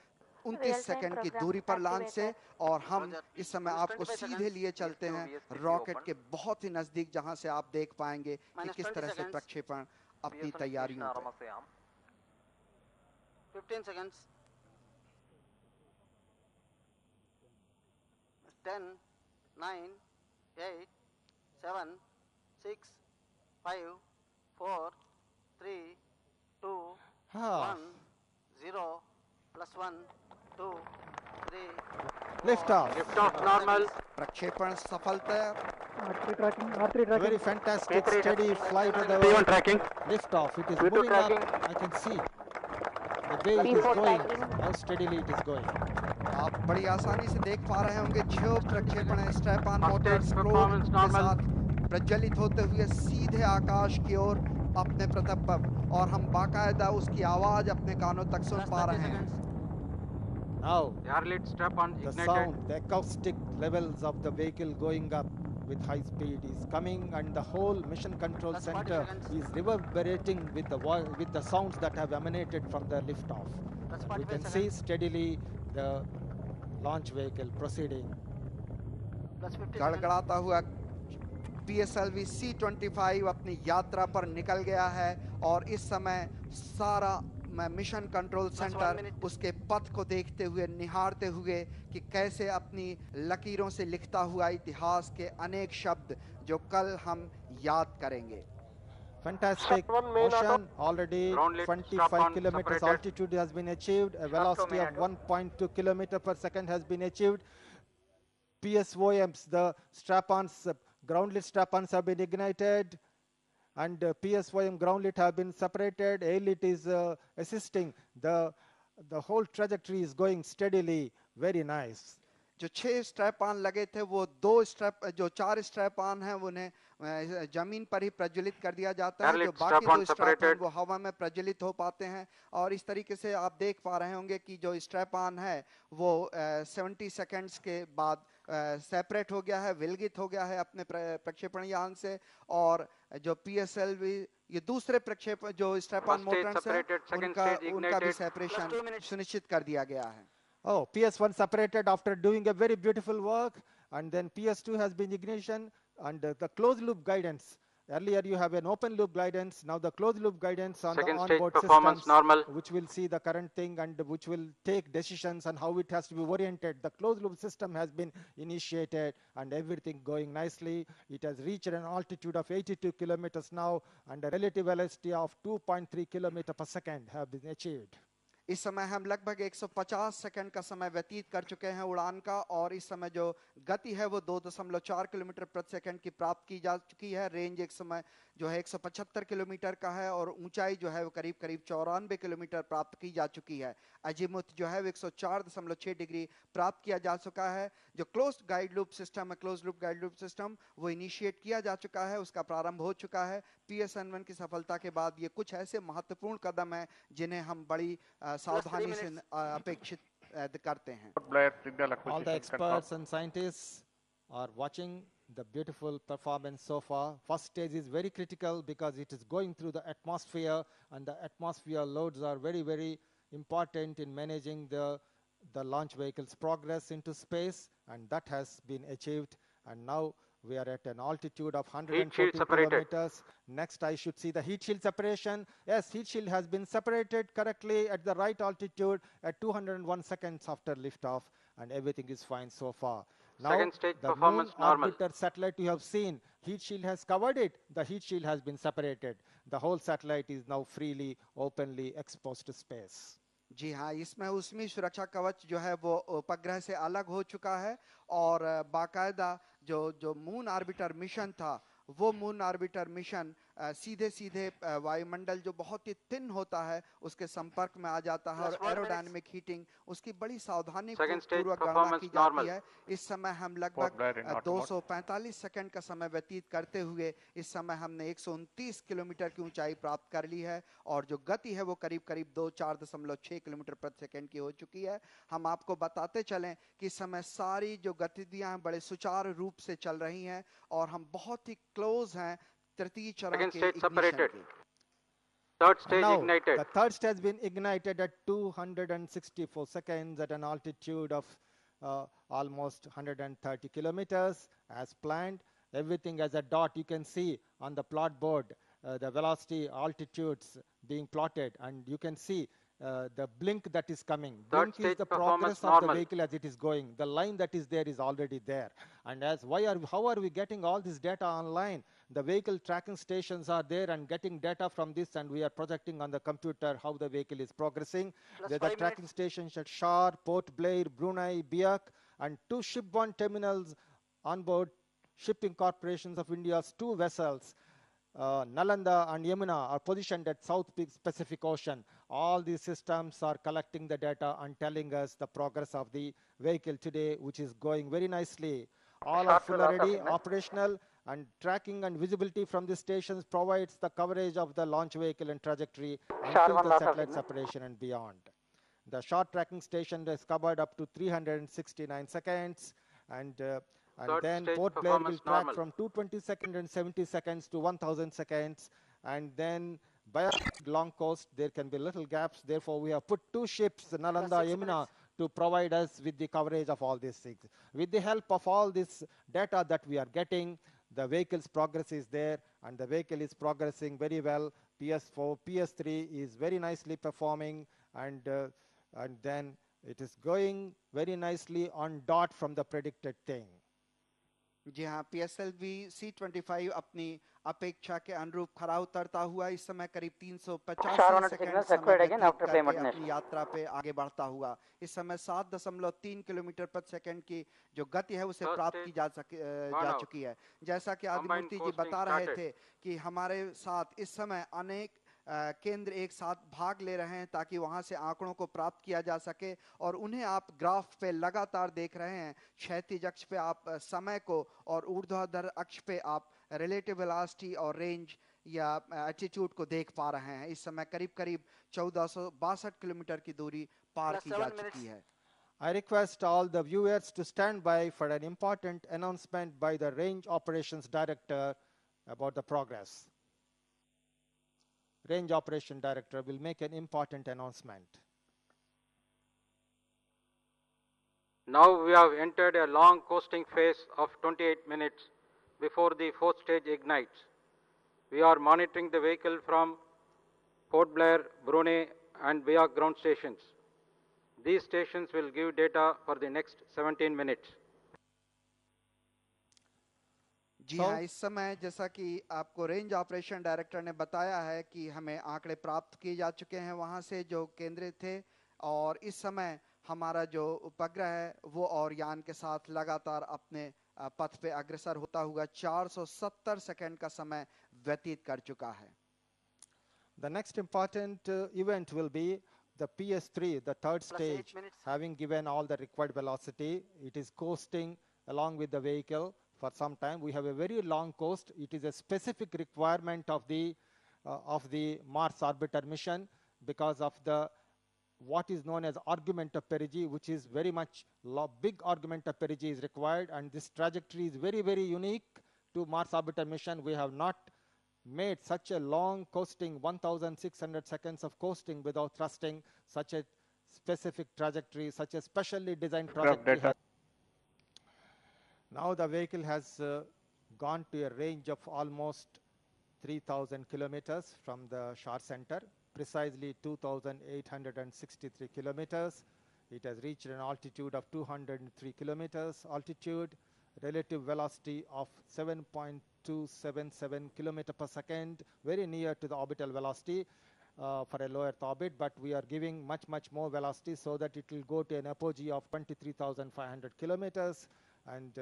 29 सेकंड की दूरी पर लॉन्च से, और हम इस समय आपको सीधे लिए चलते हैं रॉकेट के बहुत ही नजदीक, जहां से आप देख पाएंगे कि किस तरह से प्रक्षेपण अपनी तैयारियों पे। 15 seconds. 10, 9, 8, 7, 6, 5, 4, 3, 2, 1, 0, +1, 2, 3. Liftoff. Liftoff normal. प्रक्षेपण सफलता। R3 tracking. Very fantastic, steady flight of the P1 tracking. liftoff. It is P2 moving tracking. up. I can see the way it is P4 going, tracking. how steadily it is going. आप बड़ी आसानी से देख पा रहे होंगे 6 प्रक्षेपण strap on Motors probe performance के normal. साथ प्रज्वलित होते हुए सीधे आकाश की ओर अपने प्रताप, और हम बाकायदा उसकी आवाज अपने कानों तक सुन पा रहे हैं। Now, Airlit strap on the ignited. sound, the acoustic levels of the vehicle going up with high speed is coming, and the whole mission control That's 40 center seconds. is reverberating with the sounds that have emanated from the liftoff. That's We 45 can see seconds. steadily the launch vehicle proceeding. Plus 50 seconds. गड़गड़ाता हुआ PSLV C25 अपनी यात्रा पर निकल गया है, और इस समय सारा मिशन कंट्रोल सेंटर उसके पथ को देखते हुए, निहारते हुए कि कैसे अपनी लकीरों से लिखता हुआ इतिहास के अनेक शब्द जो कल हम याद करेंगे। Fantastic motion. Already 25 kilometers altitude has been achieved. A velocity of 1.2 kilometer per second has been achieved. PSOMs, the strap-ons, groundlit strap-ons have been ignited, and PSOM groundlit have been separated. ALIT is assisting. The whole trajectory is going steadily. Very nice. जो 6 strap on लगे थे वो 4 strap on हैं उन्हें जमीन पर ही प्रज्वलित कर दिया जाता है, जो बाकी 2 स्ट्रैप ऑन वो हवा में प्रज्वलित हो पाते हैं। और इस तरीके से आप देख पा रहे होंगे कि जो स्ट्रैप ऑन है वो 70 सेकंड्स के बाद सेपरेट हो गया है, विलगित हो गया है अपने प्रक्षेपण यान से। और जो PSLV ये दूसरे प्रक्षेपण जो स्ट्रैप-ऑन मोटर्स हैं उनका भी सेपरेशन सुनिश्चित कर दिया गया है। Oh, PS1 separated after doing a very beautiful work, and then PS2 has been ignition, and the closed loop guidance. Earlier you have an open loop guidance, now the closed loop guidance on the onboard systems, which will see the current thing and which will take decisions on how it has to be oriented. The closed loop system has been initiated and everything going nicely. It has reached an altitude of 82 kilometers now, and a relative velocity of 2.3 kilometers per second have been achieved. इस समय हम लगभग 150 second का समय व्यतीत कर चुके हैं उड़ान का, और इस समय जो गति है वो 2.4 किलोमीटर प्रति सेकंड की प्राप्त की जा चुकी है। रेंज एक समय जो है 175 किलोमीटर का है और ऊंचाई जो है वो करीब 94 किलोमीटर प्राप्त की जा चुकी है। अजीमुथ जो है वो 104.6 डिग्री प्राप्त किया जा चुका है। जो क्लोज्ड गाइड लूप सिस्टम है, closed loop guide loop system वो इनिशिएट किया जा चुका है, उसका प्रारंभ हो चुका है। PSN1 की सफलता के बाद ये कुछ ऐसे महत्वपूर्ण कदम है जिन्हें हम बड़ी सावधानी से अपेक्षित करते हैं। All the experts and scientists are watching the beautiful performance so far. First stage is very critical because it is going through the atmosphere, and the atmosphere loads are very, very important in managing the launch vehicle's progress into space, and that has been achieved. And now we are at an altitude of 140 kilometers. Next, I should see the heat shield separation. Yes, heat shield has been separated correctly at the right altitude at 201 seconds after liftoff, and everything is fine so far. Now, second stage the performance moon normal. orbiter satellite you have seen, heat shield has covered it. The heat shield has been separated. The whole satellite is now freely, openly exposed to space. जी हाँ, इसमें उसमें सुरक्षा कवच जो है वो उपग्रह से अलग हो चुका है, और बाकायदा जो मून ऑर्बिटर मिशन था वो मून ऑर्बिटर मिशन सीधे सीधे वायुमंडल जो बहुत ही थिन होता है उसके संपर्क में आ जाता है, और एरोडायनेमिक हीटिंग उसकी बड़ी सावधानी पूर्वक गणना की जाती है। इस समय हम लगभग 245 सेकंड का समय व्यतीत करते हुए इस समय हमने 129 किलोमीटर की ऊंचाई प्राप्त कर ली है, और जो गति है वो करीब करीब 4.6 किलोमीटर प्रति सेकंड की हो चुकी है। हम आपको बताते चलें कि इस समय सारी जो गतिविधियां बड़े सुचारू रूप से चल रही हैं, और हम बहुत ही क्लोज हैं तृतीय चरण के separated. Third stage now, ignited. The third stage has been ignited at 264 seconds at an altitude of almost 130 kilometers as planned. Everything as a dot. You can see on the plot board the velocity altitudes being plotted, and you can see the blink that is coming. Blink is the progress of the vehicle as it is going. The line that is there is already there. And how are we getting all this data online? The vehicle tracking stations are there and getting data from this, and we are projecting on the computer how the vehicle is progressing. There are tracking stations at Shar, Port Blair, Brunei, Biak, and 2 shipborne terminals on board Shipping Corporations of India's 2 vessels. Nalanda and Yamuna are positioned at South Pacific Ocean. All these systems are collecting the data and telling us the progress of the vehicle today, which is going very nicely. All are fully ready, operational, and tracking and visibility from the stations provides the coverage of the launch vehicle and trajectory until the satellite separation and beyond. The short tracking station is covered up to 369 seconds, and then Port Blair will track from 220 seconds and 70 seconds to 1000 seconds, and then by long coast there can be little gaps. Therefore, we have put 2 ships, Nalanda, Yamuna, to provide us with the coverage of all these things. With the help of all this data that we are getting, the vehicle's progress is there, and the vehicle is progressing very well. PS4, PS3 is very nicely performing, and then it is going very nicely on dot from the predicted thing. जी हाँ, PSLV C25 अपनी अपेक्षा के अनुरूप खरा उतरता हुआ इस समय करीब 350 सेकंड अपनी यात्रा पे आगे बढ़ता हुआ इस समय 7.3 किलोमीटर प्रति सेकंड की जो गति है उसे प्राप्त की जा चुकी है। जैसा कि आदिमूर्ति जी बता रहे थे कि हमारे साथ इस समय अनेक केंद्र एक साथ भाग ले रहे हैं ताकि वहां से आंकड़ों को प्राप्त किया जा सके, और उन्हें आप ग्राफ पे लगातार देख रहे हैं। क्षैतिज अक्ष पे आप समय को और ऊर्ध्वाधर अक्ष पे आप रिलेटिव वेलोसिटी और रेंज या एल्टीट्यूड को देख पा रहे हैं। इस समय करीब करीब 1462 किलोमीटर की दूरी पार की जा चुकी है। I request all the viewers to stand by for an important announcement by the Range Operations Director about the progress. Range Operation Director will make an important announcement. Now we have entered a long coasting phase of 28 minutes before the fourth stage ignites. We are monitoring the vehicle from Port Blair, Brunei and Biak ground stations. These stations will give data for the next 17 minutes. जी हाँ, इस समय जैसा कि आपको range operation director ने बताया है कि हमें आंकड़े प्राप्त किए जा चुके हैं वहां से जो केंद्रित थे, और इस समय हमारा जो उपग्रह है वो और यान के साथ लगातार अपने पथ पे अग्रसर होता हुआ 470 सेकंड का समय व्यतीत कर चुका है. The next important event will be the PS3, the third stage, having given all the required velocity. It is coasting along with the vehicle for some time. We have a very long coast. It is a specific requirement of the Mars orbiter mission because of the what is known as argument of perigee, which is very much big argument of perigee is required, and this trajectory is very, very unique to Mars orbiter mission. We have not made such a long coasting, 1,600 seconds of coasting without thrusting, such a specific trajectory, such a specially designed trajectory. Now the vehicle has gone to a range of almost 3,000 kilometers from the Shar center, precisely 2,863 kilometers. It has reached an altitude of 203 kilometers altitude, relative velocity of 7.277 kilometer per second, very near to the orbital velocity for a low Earth orbit, but we are giving much more velocity so that it will go to an apogee of 23,500 kilometers, and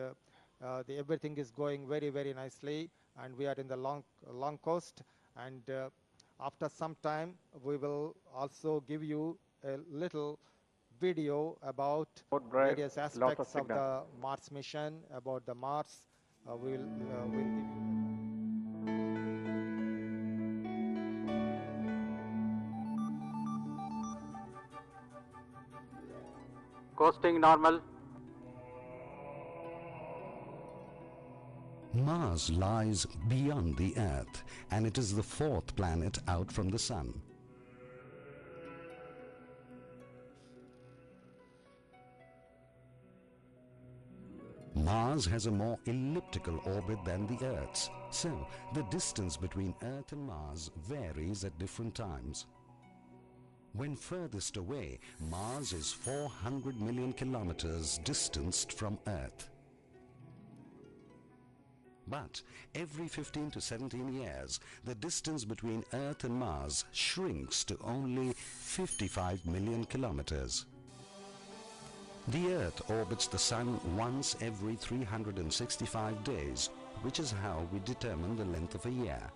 everything is going very, very nicely, and we are in the long coast, and after some time we will also give you a little video about various aspects of the Mars mission, about the Mars. We'll give you. Coasting normal. Mars lies beyond the Earth, and it is the fourth planet out from the Sun. Mars has a more elliptical orbit than the Earth's, so the distance between Earth and Mars varies at different times. When furthest away, Mars is 400 million kilometers distanced from Earth. But every 15 to 17 years, the distance between Earth and Mars shrinks to only 55 million kilometers. The Earth orbits the Sun once every 365 days, which is how we determine the length of a year.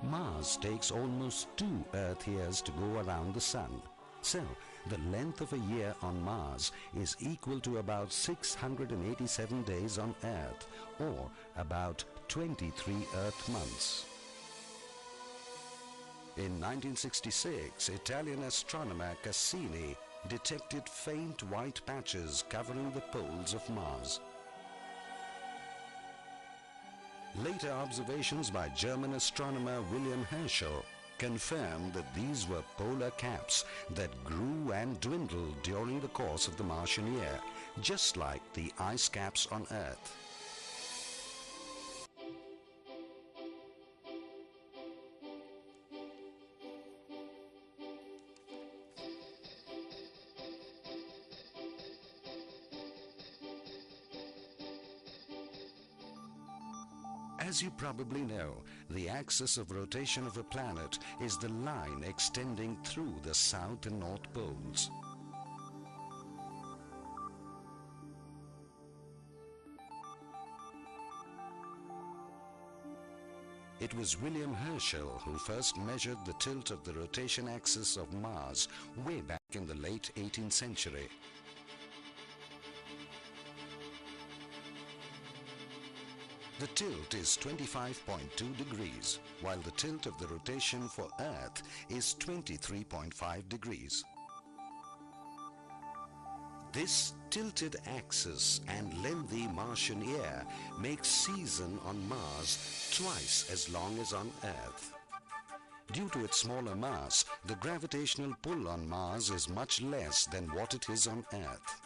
Mars takes almost 2 Earth years to go around the Sun. So, the length of a year on Mars is equal to about 687 days on Earth, or about 23 Earth months. In 1966, Italian astronomer Cassini detected faint white patches covering the poles of Mars. Later observations by German astronomer William Herschel confirmed that these were polar caps that grew and dwindled during the course of the Martian year, just like the ice caps on Earth. As you probably know, the axis of rotation of a planet is the line extending through the south and north poles. It was William Herschel who first measured the tilt of the rotation axis of Mars way back in the late 18th century. The tilt is 25.2 degrees, while the tilt of the rotation for Earth is 23.5 degrees. This tilted axis and lengthy Martian year makes season on Mars twice as long as on Earth. Due to its smaller mass, the gravitational pull on Mars is much less than what it is on Earth.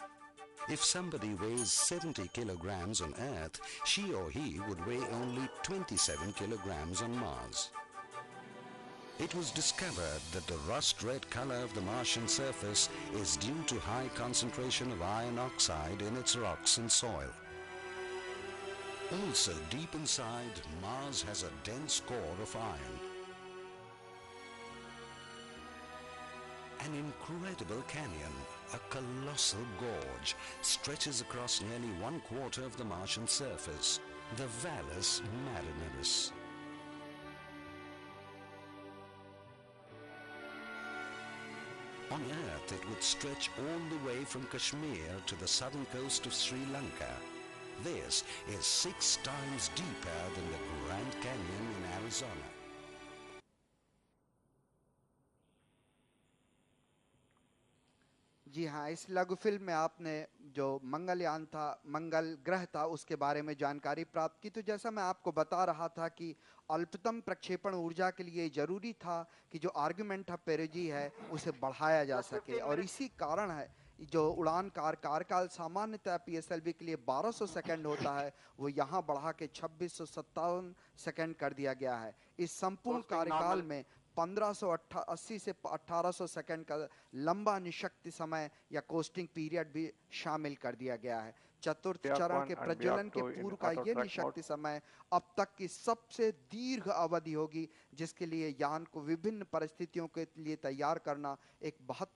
If somebody weighs 70 kilograms on Earth, she or he would weigh only 27 kilograms on Mars. It was discovered that the rust-red color of the Martian surface is due to high concentration of iron oxide in its rocks and soil. Also, deep inside, Mars has a dense core of iron. An incredible canyon, a colossal gorge, stretches across nearly 1/4 of the Martian surface, the Valles Marineris. On Earth, it would stretch all the way from Kashmir to the southern coast of Sri Lanka. This is 6 times deeper than the Grand Canyon in Arizona. जी हाँ, इस लघु film में आपने जो मंगलयान था, मंगल ग्रह था, उसके बारे में जानकारी प्राप्त की। तो जैसा मैं आपको बता रहा था कि अल्पतम प्रक्षेपण ऊर्जा के लिए जरूरी था कि जो आर्गुमेंट ऑफ पेरेजी है उसे बढ़ाया जा सके, और इसी कारण है जो उड़ान कार्यकाल सामान्यतः पीएसएलवी के लिए 1200 सेकंड होता है, वो यहाँ बढ़ा के 2657 सेकंड कर दिया गया है। इस संपूर्ण कार्यकाल में 1580 से 1800 सेकंड का लंबा निशक्ति समय या कोस्टिंग पीरियड भी शामिल कर दिया गया है। चतुर्थ चरण के प्रज्वलन के पूर्व का यह निशक्ति समय अब तक की सबसे दीर्घ अवधि होगी, जिसके लिए यान को विभिन्न परिस्थितियों के लिए तैयार करना एक बहुत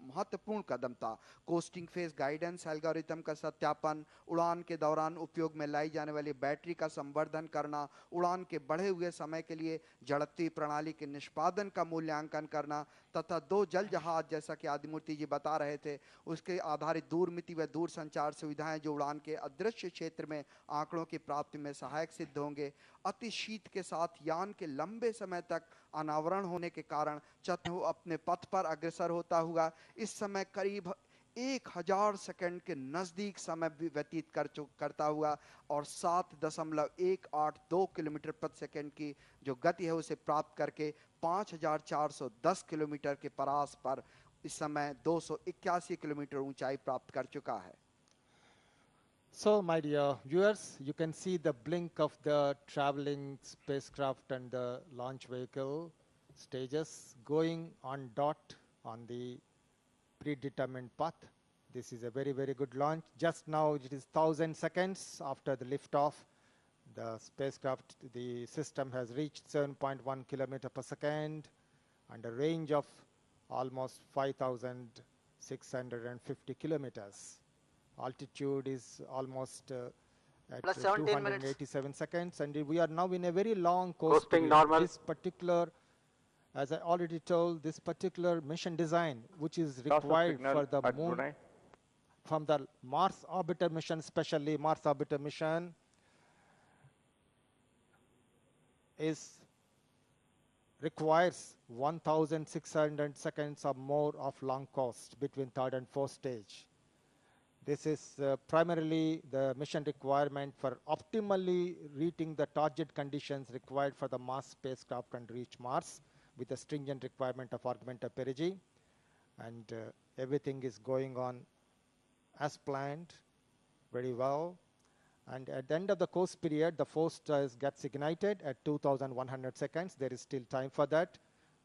महत्वपूर्ण कदम था। कोस्टिंग फेज गाइडेंस एल्गोरिथम का सत्यापन, उड़ान के दौरान उपयोग में लाई जाने वाली बैटरी का संवर्धन करना, उड़ान के बढ़े हुए समय के लिए जड़त्वीय प्रणाली के निष्पादन का मूल्यांकन करना, तथा 2 जल जहाज, जैसा कि आदिमूर्ति जी बता रहे थे, उसके आधारित दूरमिति व दूर संचार सुविधाएं जो उड़ान के अदृश्य क्षेत्र में आंकड़ों की प्राप्ति में सहायक सिद्ध होंगे। अति शीत के साथ यान के लंबे समय तक अनावरण होने के कारण चतुर्थ अपने पथ पर अग्रसर होता हुआ इस समय करीब 1000 सेकंड के नजदीक समय व्यतीत करता हुआ और 7.182 किलोमीटर प्रति सेकंड की जो गति है उसे प्राप्त करके 5410 किलोमीटर के परास पर इस समय 281 किलोमीटर ऊंचाई प्राप्त कर चुका है। So, my dear viewers, you can see the blink of the traveling spacecraft and the launch vehicle stages going on dot on the predetermined path. This is a very, very good launch. Just now it is 1000 seconds after the liftoff. The spacecraft, the system has reached 7.1 kilometer per second and a range of almost 5,650 kilometers. Altitude is almost at 287 seconds, and we are now in a very long coast. Coasting normal. This particular, as I already told, this particular mission design, which is required for the moon, from the Mars orbiter mission, especially Mars orbiter mission, requires 1,600 seconds or more of long coast between third and fourth stage. This is primarily the mission requirement for optimally reaching the target conditions required for the Mars spacecraft and reach Mars with a stringent requirement of augmented perigee. And everything is going on as planned very well. And at the end of the course period, the fourth stage gets ignited at 2,100 seconds. There is still time for that.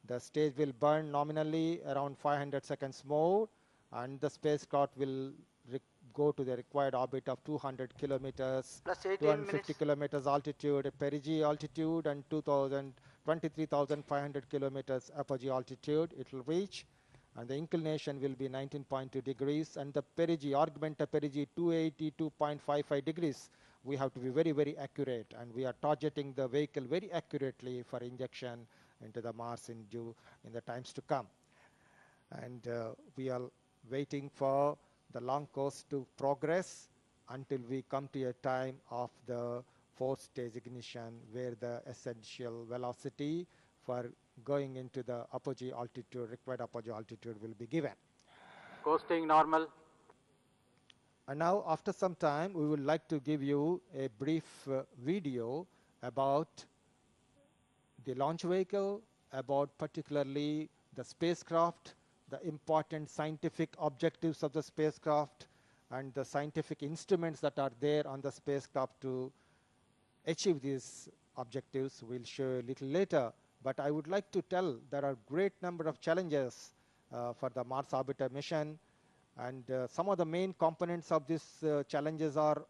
The stage will burn nominally around 500 seconds more, and the spacecraft will go to the required orbit of 200 kilometers, 250 kilometers altitude, perigee altitude, and 23,500 kilometers apogee altitude it will reach. And the inclination will be 19.2 degrees, and the perigee, augmented perigee, 282.55 degrees. We have to be very, very accurate, and we are targeting the vehicle very accurately for injection into the Mars in the times to come. And we are waiting for the long course to progress until we come to a time of the fourth stage ignition, where the essential velocity for going into the apogee altitude, required apogee altitude, will be given. Coasting normal. And now, after some time, we would like to give you a brief video about the launch vehicle, about particularly the spacecraft, the important scientific objectives of the spacecraft, and the scientific instruments that are there on the spacecraft to achieve these objectives. We'll show a little later. But I would like to tell there are great number of challenges for the Mars Orbiter mission. And some of the main components of these challenges are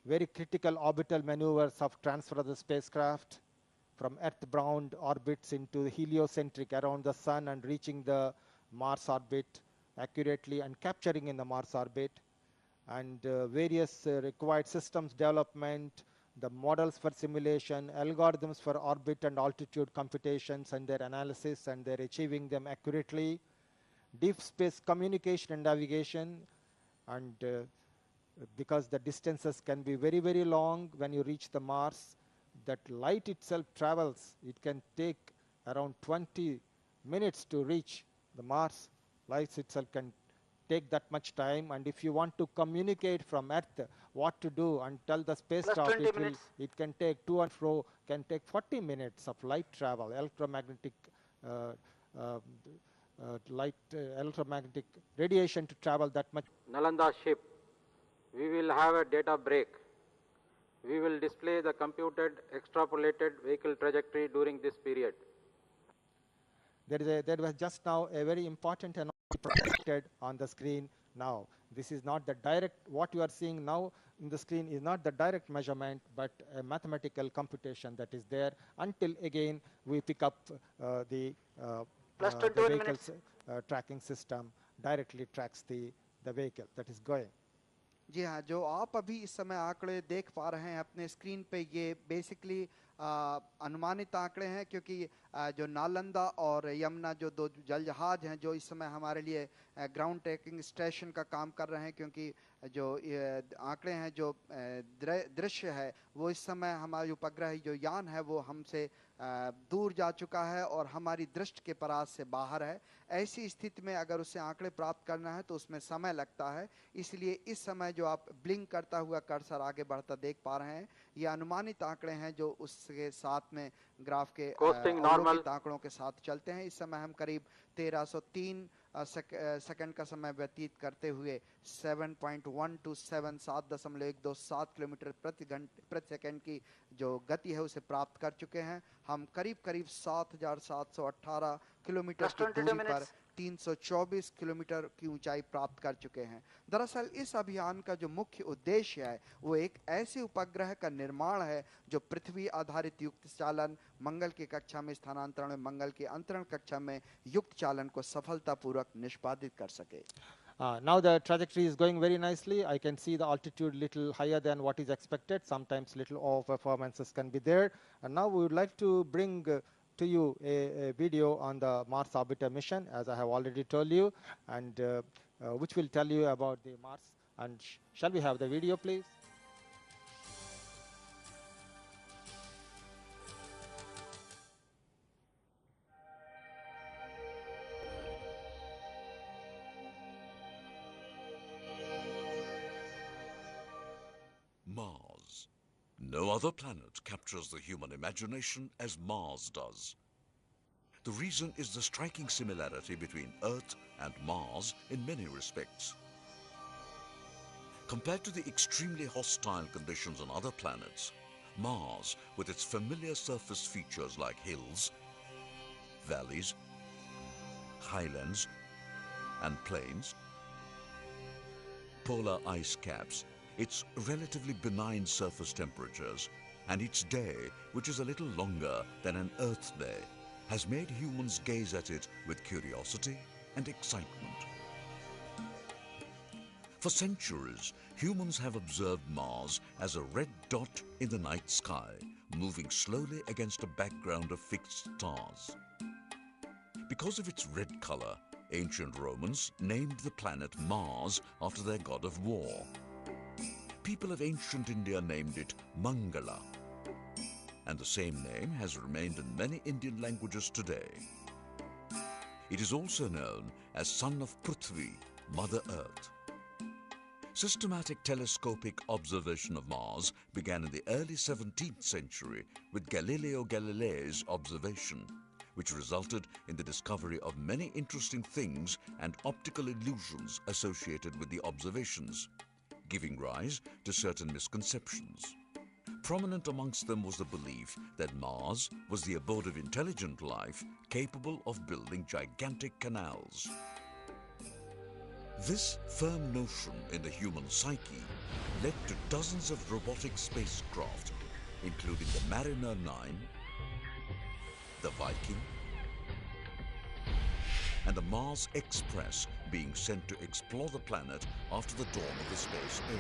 very critical orbital maneuvers of transfer of the spacecraft from Earth-bound orbits into heliocentric around the sun and reaching the Mars orbit accurately and capturing in the Mars orbit, and various required systems development, the models for simulation, algorithms for orbit and altitude computations and their analysis and their achieving them accurately, deep space communication and navigation, and because the distances can be very, very long when you reach the Mars, that light itself travels. It can take around 20 minutes to reach the Mars. Light itself can take that much time, and if you want to communicate from Earth what to do and tell the spacecraft, it can take to and fro, can take 40 minutes of light travel, electromagnetic electromagnetic radiation to travel that much. Nalanda ship, we will have a data break. We will display the computed extrapolated vehicle trajectory during this period. There was just now a very important and projected on the screen now. This is not the direct, what you are seeing now in the screen is not the direct measurement, but a mathematical computation that is there until again we pick up the vehicle's tracking system directly tracks the vehicle that is going. जी हाँ, जो आप अभी इस समय आंकड़े देख पा रहे हैं अपने स्क्रीन पे, ये बेसिकली अनुमानित आंकड़े हैं, क्योंकि जो नालंदा और यमुना जो दो जल जहाज हैं जो इस समय हमारे लिए ग्राउंड ट्रैकिंग स्टेशन का काम कर रहे हैं, क्योंकि जो आंकड़े हैं, जो दृश्य है, वो इस समय हमारी उपग्रह जो यान है वो हमसे दूर जा चुका है और हमारी दृष्टि के परास से बाहर है। ऐसी स्थिति में अगर उससे आंकड़े प्राप्त करना है तो उसमें समय लगता है। इसलिए इस समय जो आप ब्लिंक करता हुआ कर्सर आगे बढ़ता देख पा रहे हैं, ये अनुमानित आंकड़े हैं जो उसके साथ में ग्राफ के अवलोकित आंकड़ों के साथ चलते हैं। इस समय हम करीब 1303 सेकंड का समय व्यतीत करते हुए 7.127 7.127 किलोमीटर प्रति सेकंड की जो गति है उसे प्राप्त कर चुके हैं। हम करीब 7,718 किलोमीटर की दूरी पर 324 किलोमीटर की ऊंचाई प्राप्त कर चुके हैं। दरअसल इस अभियान का जो मुख्य उद्देश्य है वो एक ऐसे उपग्रह का निर्माण है जो पृथ्वी आधारित युक्त चालन, मंगल की कक्षा में स्थानांतरण, मंगल की अंतरण कक्षा में युक्त चालन को सफलतापूर्वक निष्पादित कर सके। Now the trajectory is going very nicely. I can see the altitude little higher than what is expected. Sometimes little off performances can be there. And now we would like to bring to you a video on the Mars Orbiter mission, as I have already told you, and which will tell you about the Mars. And shall we have the video, please? Mars. No other planet captures the human imagination as Mars does. The reason is the striking similarity between Earth and Mars in many respects. Compared to the extremely hostile conditions on other planets, Mars, with its familiar surface features like hills, valleys, highlands, and plains, polar ice caps, its relatively benign surface temperatures, and its day, which is a little longer than an Earth day, has made humans gaze at it with curiosity and excitement. For centuries, humans have observed Mars as a red dot in the night sky, moving slowly against a background of fixed stars. Because of its red color, ancient Romans named the planet Mars after their god of war. People of ancient India named it Mangala, and the same name has remained in many Indian languages today. It is also known as son of Prithvi, Mother Earth. Systematic telescopic observation of Mars began in the early 17th century with Galileo Galilei's observation, which resulted in the discovery of many interesting things and optical illusions associated with the observations, giving rise to certain misconceptions. Prominent amongst them was the belief that Mars was the abode of intelligent life capable of building gigantic canals. This firm notion in the human psyche led to dozens of robotic spacecraft, including the Mariner 9, the Viking, and the Mars Express being sent to explore the planet after the dawn of the space age.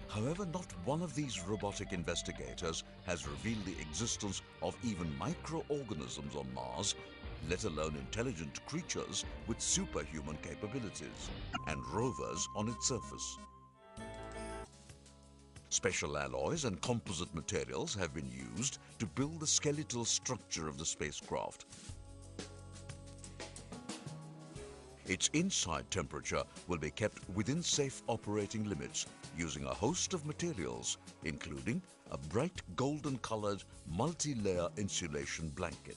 However, not one of these robotic investigators has revealed the existence of even microorganisms on Mars, let alone intelligent creatures with superhuman capabilities, and rovers on its surface. Special alloys and composite materials have been used to build the skeletal structure of the spacecraft. Its inside temperature will be kept within safe operating limits using a host of materials, including a bright golden-colored multi-layer insulation blanket.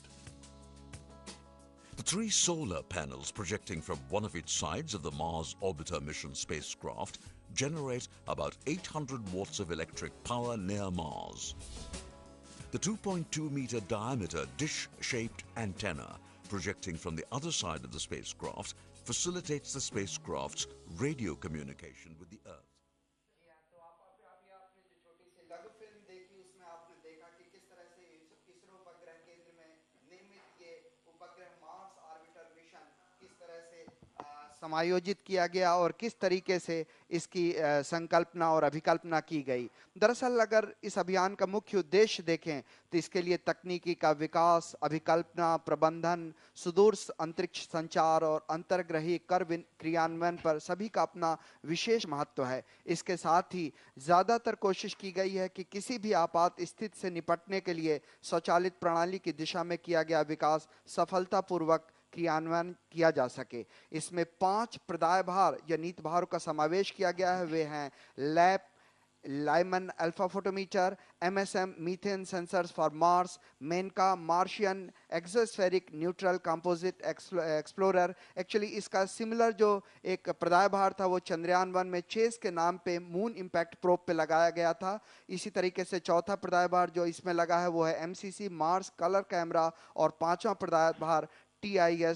The 3 solar panels projecting from one of its sides of the Mars Orbiter mission spacecraft generate about 800 watts of electric power near Mars. The 2.2-meter diameter dish-shaped antenna projecting from the other side of the spacecraft facilitates the spacecraft's radio communication with the Earth. समायोजित किया गया और किस तरीके से इसकी संकल्पना और अभिकल्पना की गई। दरअसल अगर इस अभियान का मुख्य उद्देश्य देखें तो इसके लिए तकनीकी का विकास, अभिकल्पना, प्रबंधन, सुदूर अंतरिक्ष संचार और अंतर्ग्रही कर क्रियान्वयन पर सभी का अपना विशेष महत्व है। इसके साथ ही ज्यादातर कोशिश की गई है कि किसी भी आपात स्थिति से निपटने के लिए स्वचालित प्रणाली की दिशा में किया गया विकास सफलतापूर्वक क्रियान्वयन किया जा सके। इसमें 5 प्रदाय भार या नीत भारों का समावेश किया गया है। वे हैं LAP, Lyman alpha photometer, MSM methane sensors for Mars, MENCA Martian exospheric neutral composite explorer. Actually इसका सिमिलर जो एक प्रदाय भार था वो चंद्रयान 1 में चेस के नाम पे मून इम्पैक्ट प्रोब पे लगाया गया था। इसी तरीके से चौथा प्रदाय भार जो इसमें लगा है वो है MCC मार्स कलर कैमरा और 5वां प्रदाय भार TIR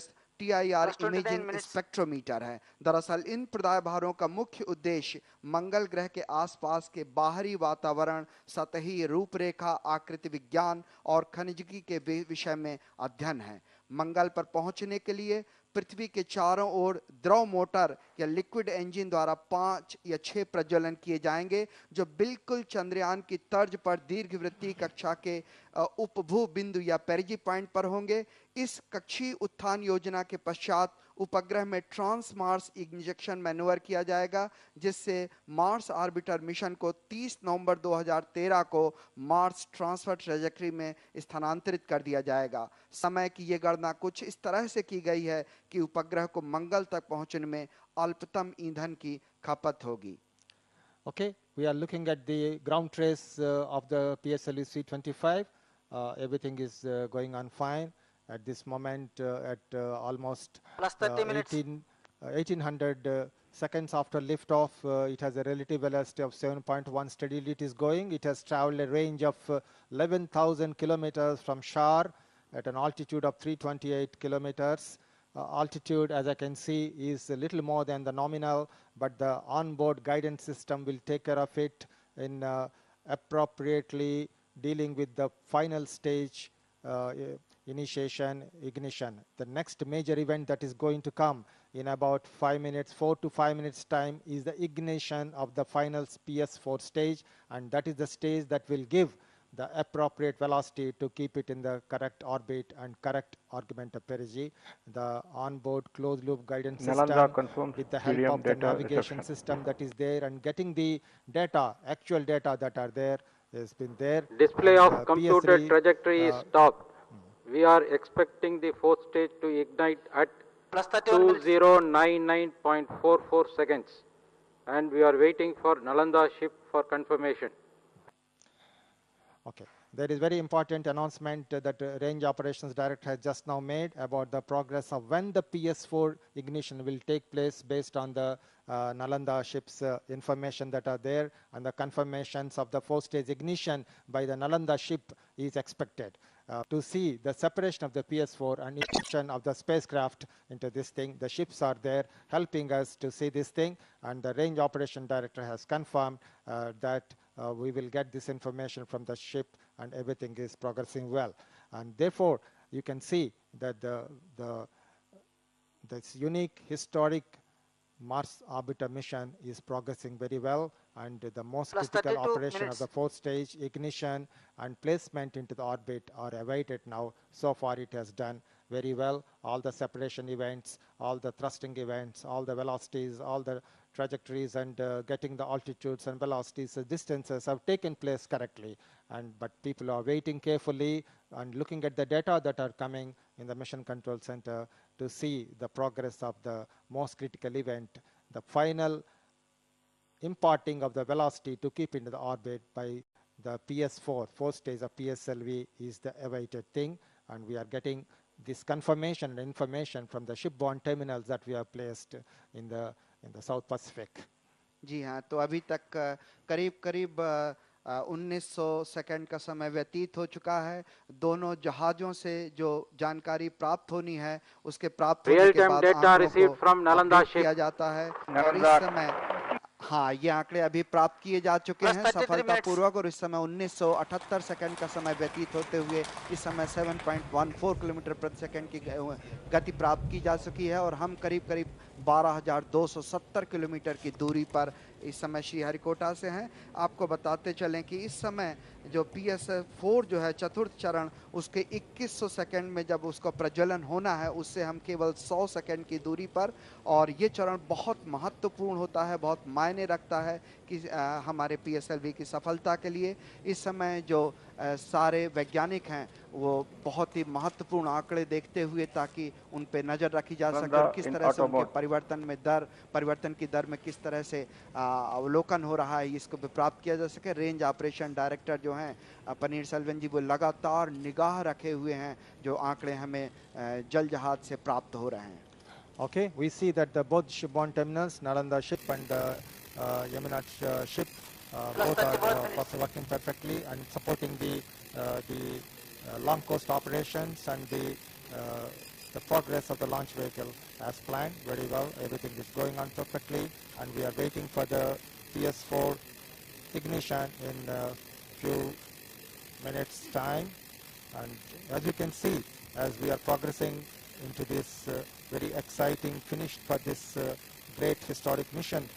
इमेजिंग स्पेक्ट्रोमीटर है। दरअसल इन प्रदाय भारों का मुख्य उद्देश्य मंगल ग्रह के आसपास के बाहरी वातावरण, सतही रूपरेखा, आकृति विज्ञान और खनिजकी के विषय में अध्ययन है। मंगल पर पहुंचने के लिए पृथ्वी के चारों ओर द्रव मोटर या लिक्विड इंजन द्वारा 5 या 6 प्रज्वलन किए जाएंगे, जो बिल्कुल चंद्रयान की तर्ज पर दीर्घवृत्तीय कक्षा के उपभू बिंदु या पेरिजी पॉइंट पर होंगे। इस कक्षीय उत्थान योजना के पश्चात उपग्रह में ट्रांस मार्स इंजेक्शन मैन्यूवर किया जाएगा, जिससे मार्स ऑर्बिटर मिशन को 30 नवंबर 2013 को मार्स ट्रांसफर ट्रेजेक्टरी में स्थानांतरित कर दिया जाएगा। समय की ये गणना कुछ इस तरह से की गई है कि उपग्रह को मंगल तक पहुंचने में अल्पतम ईंधन की खपत होगी। Okay, we are looking at the ground trace of the PSLV C-25. Everything is going on fine. At this moment, at almost 1800 seconds after liftoff, it has a relative velocity of 7.1. Steadily it is going. It has traveled a range of 11,000 kilometers from SHAR at an altitude of 328 kilometers. Altitude, as I can see, is a little more than the nominal, but the onboard guidance system will take care of it in appropriately dealing with the final stage initiation, ignition. The next major event that is going to come in about 4 to 5 minutes time is the ignition of the final PS4 stage, and that is the stage that will give the appropriate velocity to keep it in the correct orbit and correct augment of perigee. The onboard closed loop guidance system with the help of the navigation system that is there and getting the data, actual data that are there has been there. Display of computed trajectory is stopped. We are expecting the fourth stage to ignite at 2099.44 seconds. and we are waiting for Nalanda ship for confirmation. Okay. There is very important announcement that Range Operations Director has just now made about the progress of when the PS4 ignition will take place based on the Nalanda ship's information that are there, and the confirmations of the 4-stage ignition by the Nalanda ship is expected. To see the separation of the PS4 and ignition of the spacecraft into this thing. The ships are there helping us to see this thing, and the Range Operation Director has confirmed that we will get this information from the ship, and everything is progressing well. And therefore, you can see that this unique historic Mars orbiter mission is progressing very well, and the most critical operation of the 4th-stage ignition and placement into the orbit are awaited now. So far it has done very well. All the separation events, all the thrusting events, all the velocities, all the trajectories, and getting the altitudes and velocities, distances have taken place correctly. But people are waiting carefully and looking at the data that are coming in the Mission Control Center to see the progress of the most critical event. The final imparting of the velocity to keep into the orbit by the PS4, 4th stage of PSLV, is the awaited thing, and we are getting this confirmation and information from the shipborne terminals that we have placed in the South Pacific. जी हाँ, तो अभी तक करीब 1900 second का समय व्यतीत हो चुका है। दोनों जहाजों से जो जानकारी प्राप्त होनी है उसके प्राप्त होने के बाद आंकड़ों को अपडेट किया जाता है, और इस समय हाँ, ये आंकड़े अभी प्राप्त किए जा चुके हैं सफलतापूर्वक, और इस समय 1978 सेकंड का समय व्यतीत होते हुए इस समय 7.14 किलोमीटर प्रति सेकंड की गति प्राप्त की जा चुकी है, और हम करीब 12,270 किलोमीटर की दूरी पर इस समय श्रीहरिकोटा से हैं। आपको बताते चलें कि इस समय जो PS4 जो है चतुर्थ चरण, उसके 2100 सेकंड में जब उसको प्रज्वलन होना है, उससे हम केवल 100 सेकंड की दूरी पर, और ये चरण बहुत महत्वपूर्ण होता है, बहुत मायने रखता है कि हमारे PSLV की सफलता के लिए। इस समय जो सारे वैज्ञानिक हैं वो बहुत ही महत्वपूर्ण आंकड़े देखते हुए, ताकि उन पे नज़र रखी जा सके और किस तरह से उनके परिवर्तन की दर में किस तरह से अवलोकन हो रहा है, इसको भी प्राप्त किया जा सके। रेंज ऑपरेशन डायरेक्टर जो हैं पनीर सेल्वन जी, वो लगातार निगाह रखे हुए हैं जो आंकड़े हमें जल जहाज से प्राप्त हो रहे हैं। Okay, we see that both shipborne terminals, Nalanda ship and Yamunat ship, both are working perfectly and supporting the long coast operations and the progress of the launch vehicle as planned very well. Everything is going on perfectly, and we are waiting for the PS4 ignition in a few minutes time. And as you can see, as we are progressing into this very exciting finish for this great historic mission,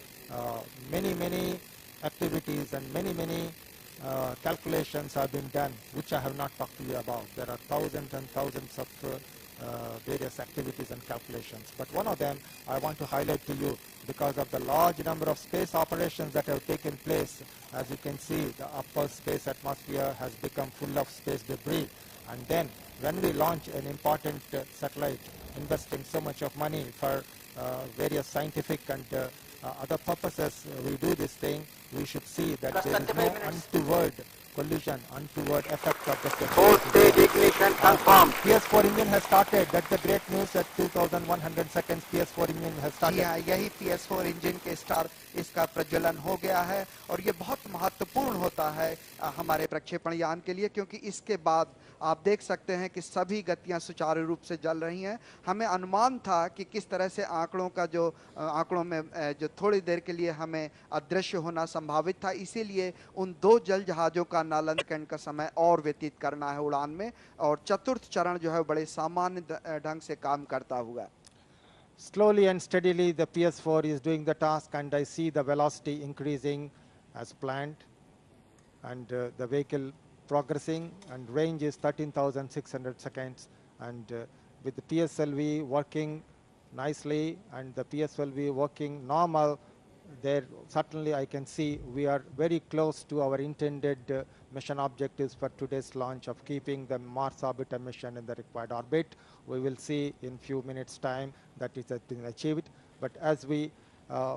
many activities and many calculations have been done, which I have not talked to you about. There are thousands and thousands of various activities and calculations, but one of them I want to highlight to you because of the large number of space operations that have taken place. As you can see, the upper space atmosphere has become full of space debris, and then when we launch an important satellite, investing so much of money for various scientific and other purposes, we do this thing, we should see that there is no untoward collision, untoward effect of the Fourth-stage ignition confirmed. PS4 engine has started. That's the great news. At 2,100 seconds, PS4 engine has started. जी हाँ, यही PS4 engine के start इसका प्रज्वलन हो गया है, और ये बहुत महत्वपूर्ण होता है हमारे प्रक्षेपण यान के लिए, क्योंकि इसके बाद आप देख सकते हैं कि सभी गतियां सुचारू रूप से चल रही हैं। हमें अनुमान था कि किस तरह से आंकड़ों में जो थोड़ी देर के लिए हमें अदृश्य होना संभावित था, इसीलिए उन 2 जल जहाज़ों का नालंदा का समय और व्यतीत करना है उड़ान में, और चतुर्थ चरण जो है बड़े सामान्य ढंग से काम करता हुआ। Slowly and steadily the PS4 is doing the task, and I see the velocity increasing as planned, and the vehicle progressing, and range is 13,600 seconds, and with the PSLV working nicely and the PSLV working normal, there certainly I can see we are very close to our intended mission objectives for today's launch of keeping the Mars orbiter mission in the required orbit. We will see in few minutes time that it has been achieved. But as we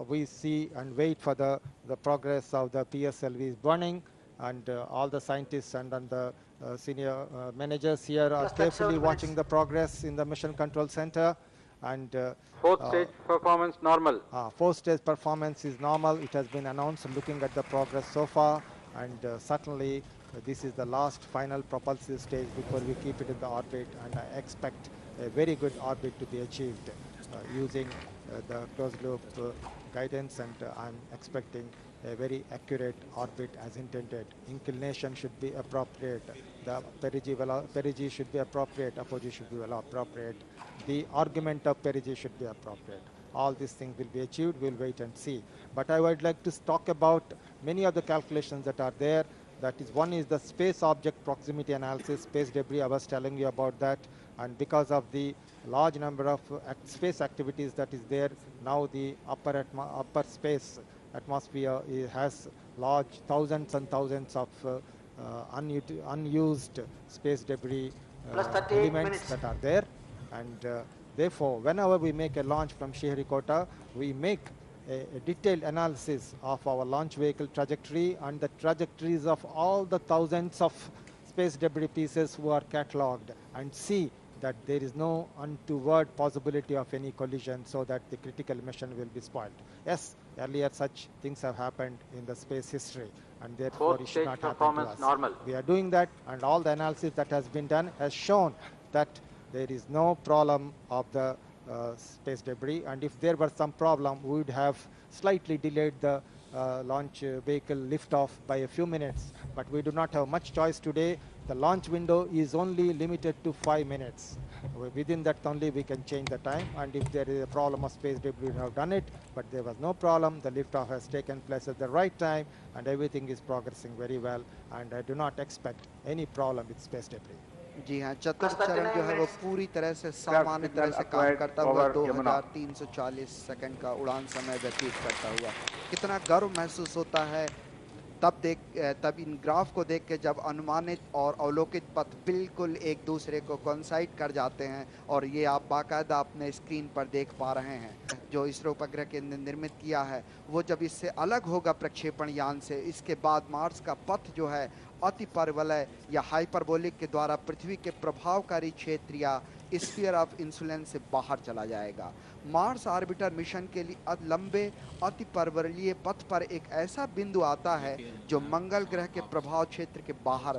we see and wait for the progress of the PSLVs burning, and all the scientists and the senior managers here are carefully watching the progress in the Mission Control Center. And Fourth stage performance normal. Fourth stage performance is normal. It has been announced looking at the progress so far, and certainly this is the last final propulsive stage before we keep it in the orbit, and I expect a very good orbit to be achieved using the closed loop guidance, and I'm expecting a very accurate orbit as intended. Inclination should be appropriate. The perigee should be appropriate. Apogee should be appropriate. The argument of perigee should be appropriate. All these things will be achieved. We'll wait and see. But I would like to talk about many of the calculations that are there. That is, one is the space object proximity analysis, space debris. I was telling you about that. And because of the large number of space activities that is there, now the upper space atmosphere has large thousands and thousands of unused space debris elements that are there, and therefore whenever we make a launch from Sriharikota, we make a detailed analysis of our launch vehicle trajectory and the trajectories of all the thousands of space debris pieces who are catalogued, and see that there is no untoward possibility of any collision, so that the critical mission will be spoiled. Yes, earlier such things have happened in the space history, and therefore it should not happen to us. Normal. We are doing that, and all the analysis that has been done has shown that there is no problem of the space debris, and if there were some problem, we would have slightly delayed the launch vehicle liftoff by a few minutes. But we do not have much choice today. The launch window is only limited to 5 minutes. Within that only we can change the time, and if there is a problem of space debris, we have done it, but there was no problem. The liftoff has taken place at the right time, and everything is progressing very well, and I do not expect any problem with space debris. जी हाँ, चतुर्थ चरण जो है वो पूरी तरह से सामान्य तरह से काम करता हुआ 2340 सेकंड का उड़ान समय व्यतीत करता हुआ कितना गर्व महसूस होता है तब इन ग्राफ को देख के, जब अनुमानित और अवलोकित पथ बिल्कुल एक दूसरे को कोइंसाइड कर जाते हैं, और ये आप बाकायदा अपने स्क्रीन पर देख पा रहे हैं। जो इसरो उपग्रह के निर्मित किया है वो जब इससे अलग होगा प्रक्षेपण यान से, इसके बाद मार्स का पथ जो है अति परवलय या हाइपरबोलिक के द्वारा पृथ्वी के प्रभावकारी क्षेत्र या स्फीयर ऑफ इंफ्लुएंस से बाहर चला जाएगा। मार्स ऑर्बिटर मिशन के लिए लंबे अति परवलयीय पथ पर एक ऐसा बिंदु आता है जो मंगल ग्रह के प्रभाव क्षेत्र के बाहर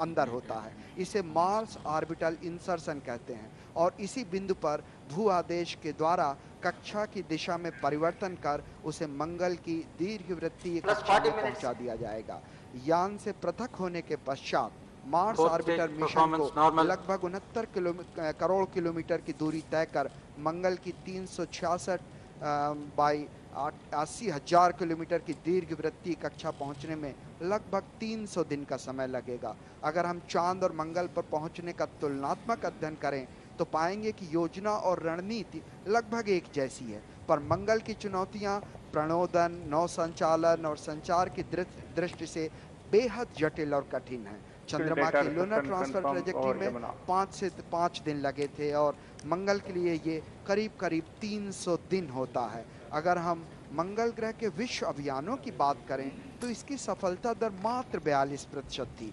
अंदर होता है। इसे मार्स ऑर्बिटल इंसर्शन कहते हैं, और इसी बिंदु पर भू आदेश के द्वारा कक्षा की दिशा में परिवर्तन कर उसे मंगल की दीर्घवृत्तीय कक्षा में पहुंचा दिया जाएगा। यान से पृथक होने के पश्चात मार्स ऑर्बिटर मिशन को लगभग 69 करोड़ किलोमीटर की दूरी तय कर मंगल की 366 बाई 80,000 किलोमीटर की दीर्घवृत्तीय कक्षा पहुंचने में लगभग 300 दिन का समय लगेगा। अगर हम चांद और मंगल पर पहुंचने का तुलनात्मक अध्ययन करें तो पाएंगे कि योजना और रणनीति लगभग एक जैसी है, पर मंगल की चुनौतियां प्रणोदन, नौ संचालन और संचार की दृष्टि से बेहद जटिल और कठिन है। चंद्रमा की लूनर ट्रांसफर ट्रेजेक्टरी में 5 से 5 दिन लगे थे, और मंगल के लिए ये करीब करीब 300 दिन होता है। अगर हम मंगल ग्रह के विश्व अभियानों की बात करें तो इसकी सफलता दर मात्र 42% थी।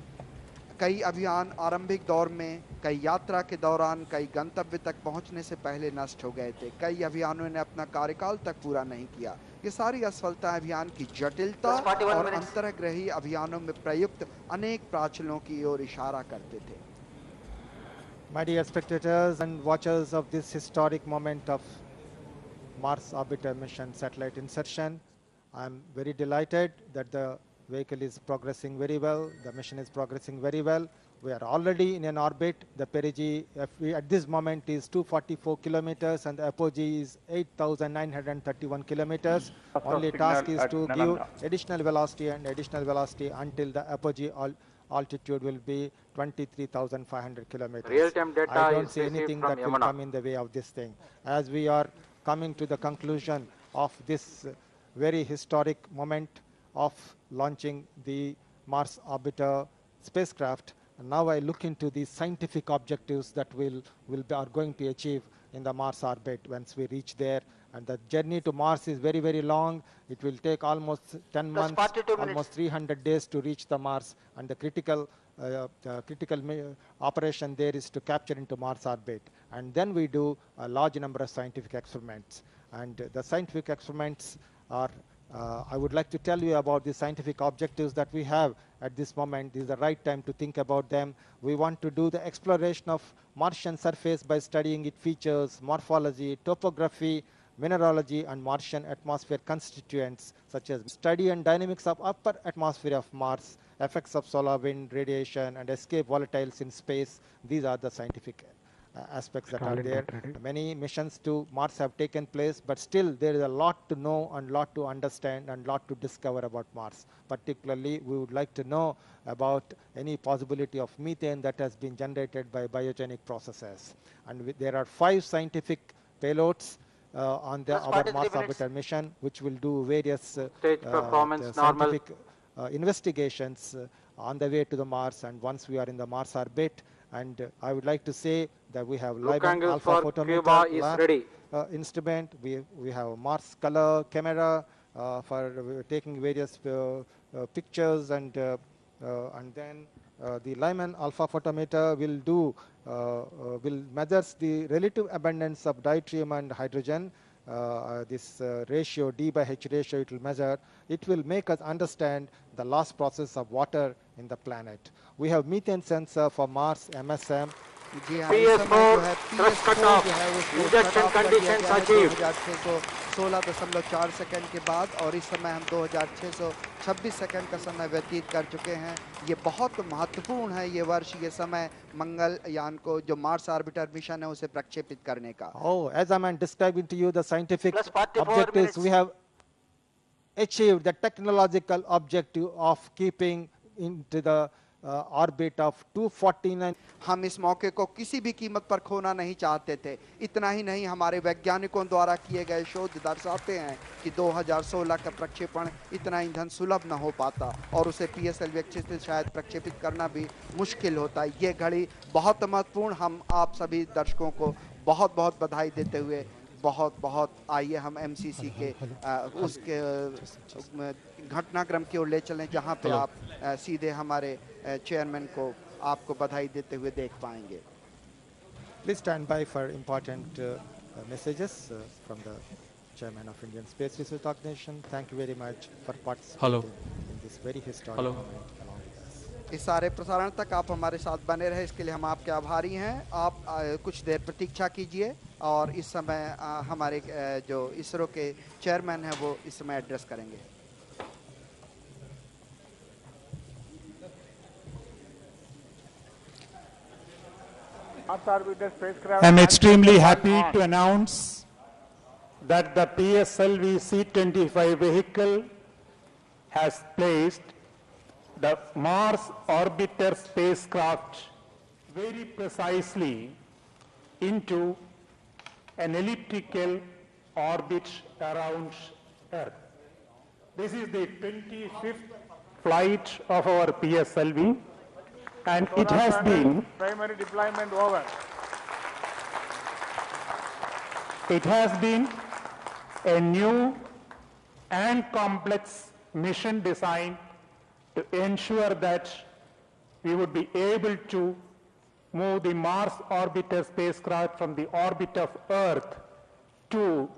कई अभियान आरंभिक दौर में, कई यात्रा के दौरान, कई गंतव्य तक पहुंचने से पहले नष्ट हो गए थे। कई अभियानों ने अपना कार्यकाल तक पूरा नहीं किया। ये सारी असफलता अभियान की जटिलता और अंतर्ग्रही अभियानों में प्रयुक्त अनेक प्राचलों की ओर इशारा करते थे। My dear spectators and watchers of this historic moment of Mars Orbiter mission satellite insertion, I am very delighted that the vehicle is progressing very well. The mission is progressing very well. We are already in an orbit. The perigee at this moment is 244 kilometers, and the apogee is 8,931 kilometers. Only task is to give additional velocity and additional velocity until the apogee altitude will be 23,500 kilometers. Real-time data I don't is see anything that will come in the way of this thing. As we are coming to the conclusion of this very historic moment of launching the Mars Orbiter spacecraft, and now I look into the scientific objectives that are going to achieve in the Mars orbit once we reach there. And the journey to Mars is very, very long. It will take almost 10 months, 42 minutes. almost 300 days to reach the Mars. And the critical operation there is to capture into Mars orbit. And then we do a large number of scientific experiments. And the scientific experiments are, I would like to tell you about the scientific objectives that we have at this moment. This is the right time to think about them. We want to do the exploration of Martian surface by studying its features, morphology, topography, mineralogy, and Martian atmosphere constituents, such as study and dynamics of upper atmosphere of Mars, effects of solar wind, radiation, and escape volatiles in space. These are the scientific aspects that are there. Many missions to Mars have taken place, but still there is a lot to know and lot to understand and lot to discover about Mars. Particularly, we would like to know about any possibility of methane that has been generated by biogenic processes. And there are 5 scientific payloads on our Mars orbiter mission, which will do various stage performance normal scientific investigations on the way to the Mars. And once we are in the Mars orbit, and I would like to say that we have Lyman alpha photometer instrument. We have Mars color camera for taking various pictures, and then the Lyman alpha photometer will measures the relative abundance of deuterium and hydrogen. This ratio, D by H ratio, it will measure. It will make us understand the loss process of water in the planet. We have methane sensor for Mars, MSM. PS4 thrust cutoff, injection conditions achieved. 16.4 second के बाद, और इस समय हम 2626 second का समय व्यतीत कर चुके हैं। ये बहुत महत्वपूर्ण है ये वर्ष, ये समय मंगलयान को जो मार्स ऑर्बिटर मिशन है उसे प्रक्षेपित करने का। Oh, as I am describing to you the scientific objectives, we have achieved the technological objective of keeping into the orbit of 249. हम इस मौके को किसी भी कीमत पर खोना नहीं चाहते थे। इतना ही नहीं, हमारे वैज्ञानिकों द्वारा किए गए शोध दर्शाते हैं कि 2016 का प्रक्षेपण इतना ईंधन सुलभ न हो पाता और उसे PSLV से शायद प्रक्षेपित करना भी मुश्किल होता है। ये घड़ी बहुत महत्वपूर्ण। हम आप सभी दर्शकों को बहुत बहुत बधाई देते हुए बहुत आइए हम MCC के उसके घटनाक्रम की ओर ले चलें, जहां पे आप सीधे हमारे चेयरमैन को आपको बधाई देते हुए देख पाएंगे। Please stand by for important messages from the chairman of Indian Space Research Organization. Thank you very much for participating in this very historic moment along with us. इस सारे प्रसारण तक आप हमारे साथ बने रहे, इसके लिए हम आपके आभारी हैं। आप कुछ देर प्रतीक्षा कीजिए और इस समय हमारे जो इसरो के चेयरमैन हैं वो इस समय एड्रेस करेंगे। I'm extremely happy to announce that the PSLV C-25 vehicle has placed the Mars orbiter spacecraft very precisely into an elliptical orbit around Earth. This is the 25th flight of our PSLV, and it has been primary deployment over. It has been a new and complex mission design to ensure that we would be able to move the Mars orbiter spacecraft from the orbit of Earth to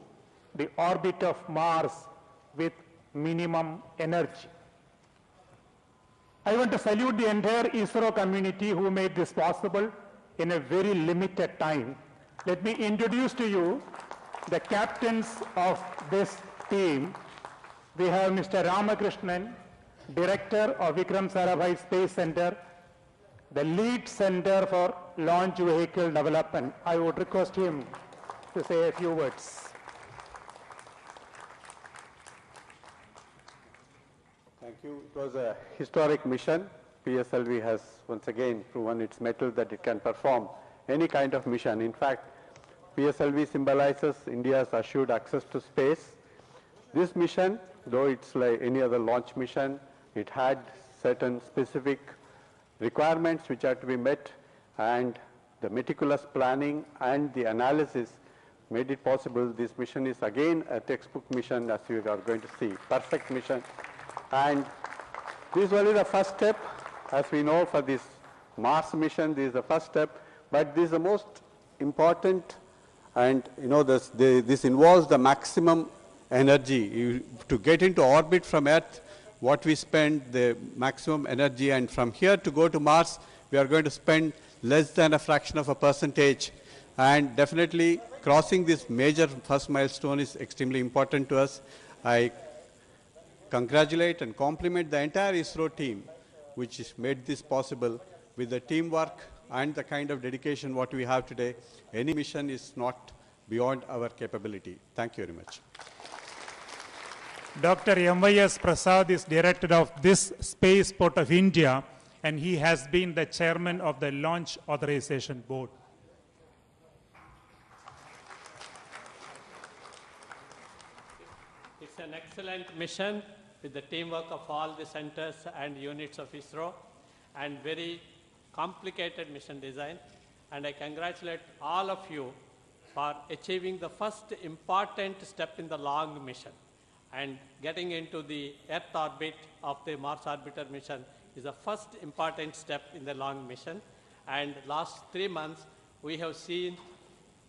the orbit of Mars with minimum energy. I want to salute the entire ISRO community who made this possible in a very limited time. Let me introduce to you the captains of this team. We have Mr. Ramakrishnan, Director of Vikram Sarabhai Space Center, the lead center for launch vehicle development. I would request him to say a few words. Thank you. It was a historic mission. PSLV has once again proven its mettle that it can perform any kind of mission. In fact, PSLV symbolizes India's assured access to space. This mission, though it's like any other launch mission, it had certain specific requirements which had to be met, and the meticulous planning and the analysis made it possible. This mission is again a textbook mission, as you are going to see, perfect mission. And this is only the first step, as we know, for this Mars mission. This is the first step, but this is the most important, and this involves the maximum energy. To get into orbit from Earth, what we spend, the maximum energy, and from here to go to Mars, we are going to spend less than a fraction of a percentage. And definitely crossing this major first milestone is extremely important to us. I congratulate and compliment the entire ISRO team, which has made this possible. With the teamwork and the kind of dedication what we have today, any mission is not beyond our capability. Thank you very much. Dr. M.Y.S. Prasad is director of this Spaceport of India, and he has been the chairman of the Launch Authorization Board. It's an excellent mission with the teamwork of all the centers and units of ISRO, and very complicated mission design. And I congratulate all of you for achieving the first important step in the long mission. And getting into the Earth orbit of the Mars Orbiter mission is the first important step in the long mission. And last 3 months, we have seen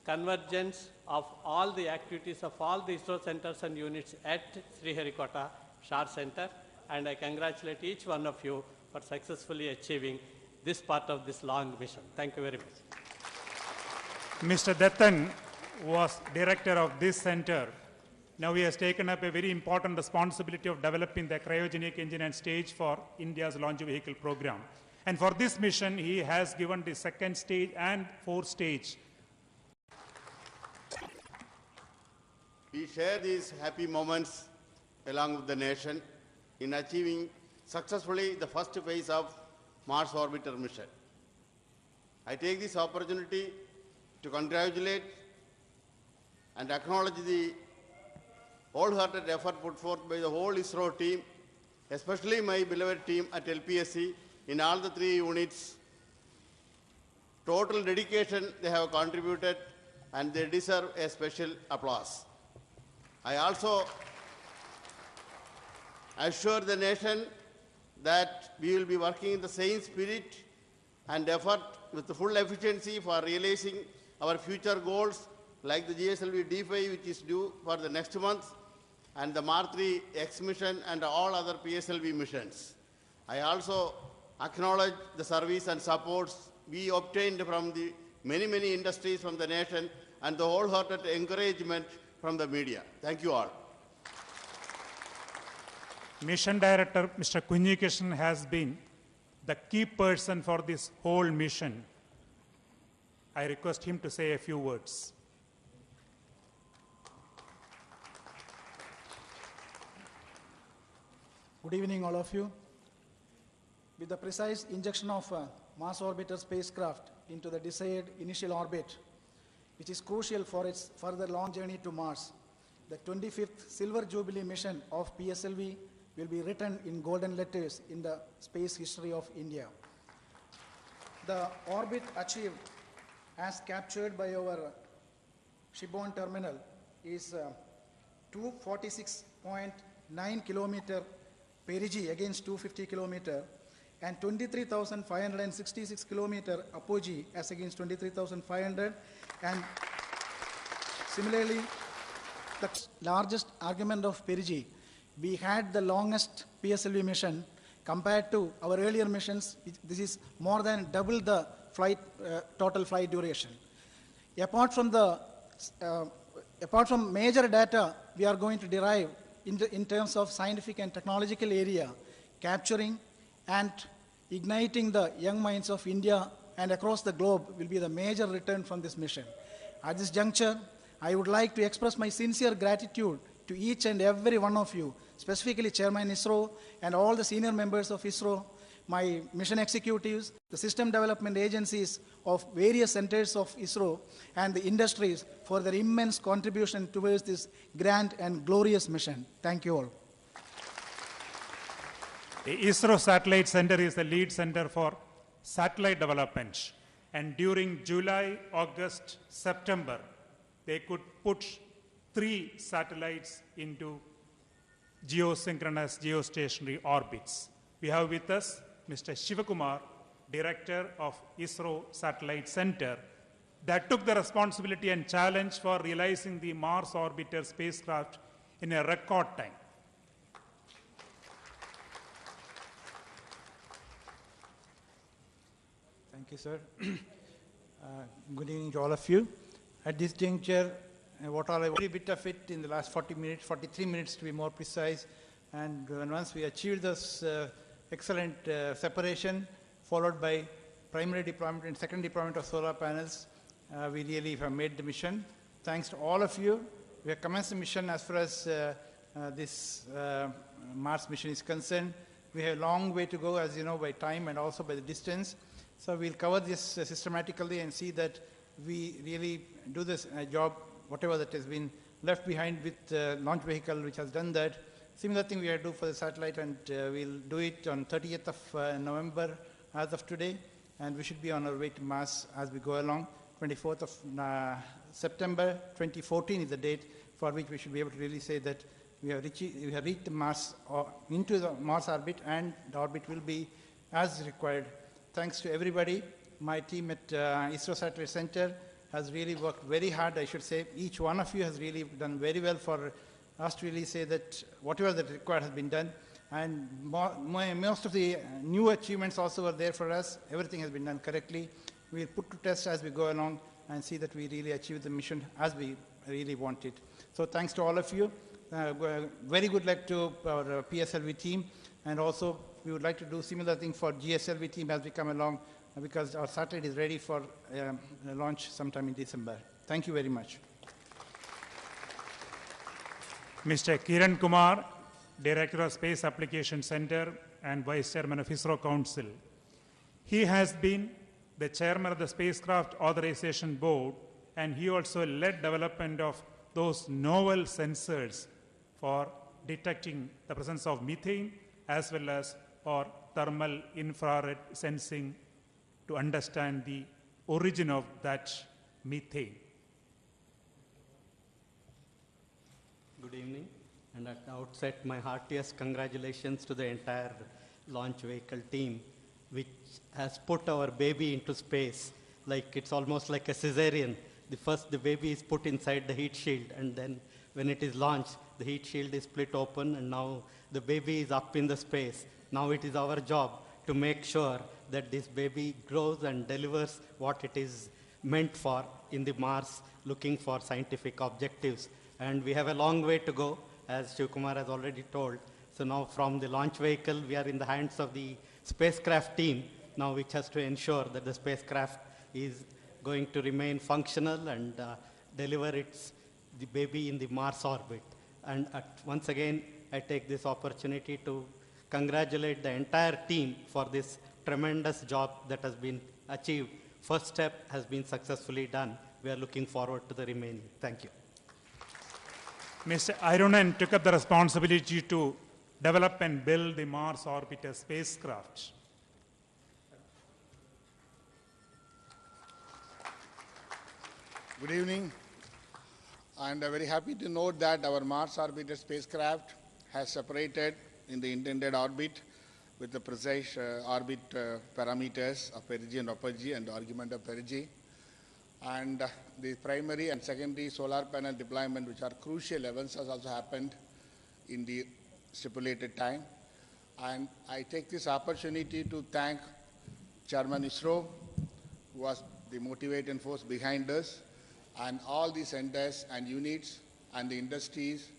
convergence of all the activities of all the ISRO centers and units at Sriharikota SHAR Center. And I congratulate each one of you for successfully achieving this part of this long mission. Thank you very much. Mr. Dattan was director of this center. Now he has taken up a very important responsibility of developing the cryogenic engine and stage for India's launch vehicle program. And for this mission, he has given the second stage and fourth stage. We share these happy moments along with the nation in achieving successfully the first phase of Mars Orbiter mission. I take this opportunity to congratulate and acknowledge the wholehearted effort put forth by the whole ISRO team, especially my beloved team at LPSC in all the 3 units. Total dedication they have contributed, and they deserve a special applause. I also assure the nation that we will be working in the same spirit and effort with the full efficiency for realizing our future goals, like the GSLV D5, which is due for the next month, and the Mark 3 X mission and all other PSLV missions. I also acknowledge the service and supports we obtained from the many industries from the nation and the wholehearted encouragement from the media. Thank you all. Mission Director, Mr. Kunjikrishnan, has been the key person for this whole mission. I request him to say a few words. Good evening, all of you. With the precise injection of Mars Orbiter spacecraft into the desired initial orbit, which is crucial for its further long journey to Mars, the 25th Silver Jubilee mission of PSLV will be written in golden letters in the space history of India. The orbit achieved, as captured by our shipborne terminal, is 246.9 kilometer perigee against 250 kilometer, and 23,566 kilometer apogee as against 23,500, and similarly the largest argument of perigee. We had the longest PSLV mission compared to our earlier missions. This is more than double the flight, total flight duration. Apart from major data we are going to derive in terms of scientific and technological area, capturing and igniting the young minds of India and across the globe will be the major return from this mission. At this juncture, I would like to express my sincere gratitude to each and every one of you, specifically Chairman ISRO and all the senior members of ISRO, my mission executives, the system development agencies of various centers of ISRO, and the industries for their immense contribution towards this grand and glorious mission. Thank you all. The ISRO Satellite Center is the lead center for satellite development. And during July, August, September, they could put 3 satellites into geosynchronous geostationary orbits. We have with us Mr. Shivakumar, Director of ISRO Satellite Center, that took the responsibility and challenge for realizing the Mars orbiter spacecraft in a record time. Thank you, sir. Good evening to all of you. At this juncture, what all every bit of it in the last 40 minutes, 43 minutes to be more precise, and once we achieved this excellent separation, followed by primary deployment and second deployment of solar panels, we really have made the mission. Thanks to all of you. We have commenced the mission as far as this Mars mission is concerned. We have a long way to go, as you know, by time and also by the distance. So we'll cover this systematically and see that we really do this job, whatever that has been left behind with the launch vehicle, which has done that. Similar thing we have to do for the satellite, and we'll do it on 30th of November as of today, and we should be on our way to Mars as we go along. 24th of September 2014 is the date for which we should be able to really say that we have reached the Mars, or into the Mars orbit, and the orbit will be as required. Thanks to everybody. My team at ISRO Satellite Center has really worked very hard, I should say. Each one of you has really done very well for us to really say that whatever that required has been done. And most of the new achievements also were there for us. Everything has been done correctly. We'll put to test as we go along and see that we really achieve the mission as we really want it. So thanks to all of you. Very good luck to our PSLV team, and also we would like to do similar thing for GSLV team as we come along, because our satellite is ready for launch sometime in December. Thank you very much. Mr. Kiran Kumar, Director of Space Application Center and Vice Chairman of ISRO Council. He has been the Chairman of the Spacecraft Authorization Board, and he also led development of those novel sensors for detecting the presence of methane, as well as for thermal infrared sensing to understand the origin of that methane. Good evening, and at the outset, my heartiest congratulations to the entire launch vehicle team, which has put our baby into space. Like, it's almost like a cesarean. The baby is put inside the heat shield, and then when it is launched, the heat shield is split open, and now the baby is up in the space. Now it is our job to make sure that this baby grows and delivers what it is meant for in the Mars, looking for scientific objectives. And we have a long way to go, as Shivakumar has already told. So now from the launch vehicle, we are in the hands of the spacecraft team now, which has to ensure that the spacecraft is going to remain functional and deliver the baby in the Mars orbit. And once again, I take this opportunity to congratulate the entire team for this tremendous job that has been achieved. First step has been successfully done. We are looking forward to the remaining. Thank you. Mr. Ironen took up the responsibility to develop and build the Mars orbiter spacecraft. Good evening. And I'm very happy to note that our Mars orbiter spacecraft has separated in the intended orbit with the precise orbit parameters of perigee and apogee and the argument of perigee. And the primary and secondary solar panel deployment, which are crucial events, has also happened in the stipulated time. And I take this opportunity to thank Chairman ISRO, who was the motivating force behind us, and all the centers and units and the industries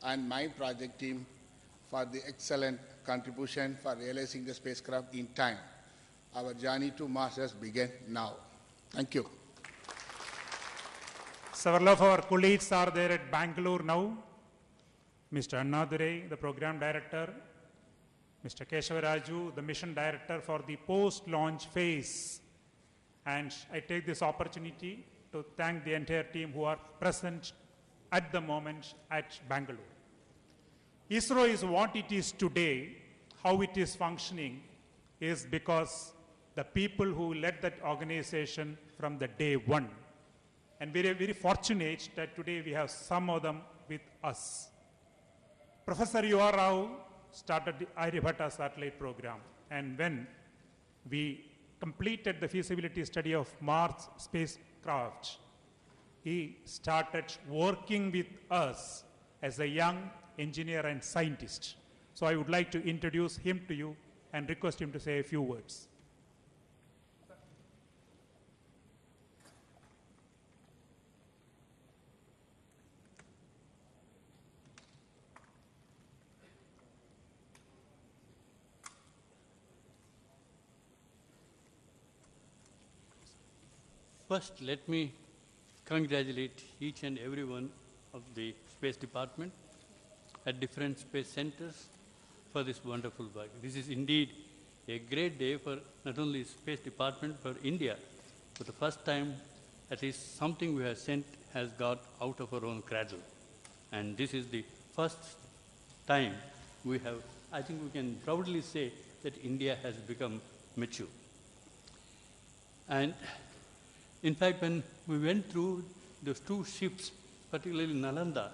and my project team for the excellent contribution for realizing the spacecraft in time. Our journey to Mars has begun now. Thank you. Several of our colleagues are there at Bangalore now. Mr. Annadurai, the program director, Mr. Keshavaraju, the mission director for the post-launch phase. And I take this opportunity to thank the entire team who are present at the moment at Bangalore. ISRO is what it is today. How it is functioning is because the people who led that organization from the day one. and very, very fortunate that today we have some of them with us. Professor U.R. Rao started the Aryabhatta satellite program, and when we completed the feasibility study of Mars spacecraft, he started working with us as a young engineer and scientist. So I would like to introduce him to you and request him to say a few words. First, let me congratulate each and every one of the Space Department at different space centers for this wonderful work. This is indeed a great day for not only Space Department, but India. For the first time, at least something we have sent has got out of our own cradle. And this is the first time we have, I think we can proudly say that India has become mature. And in fact, when we went through those two ships, particularly Nalanda,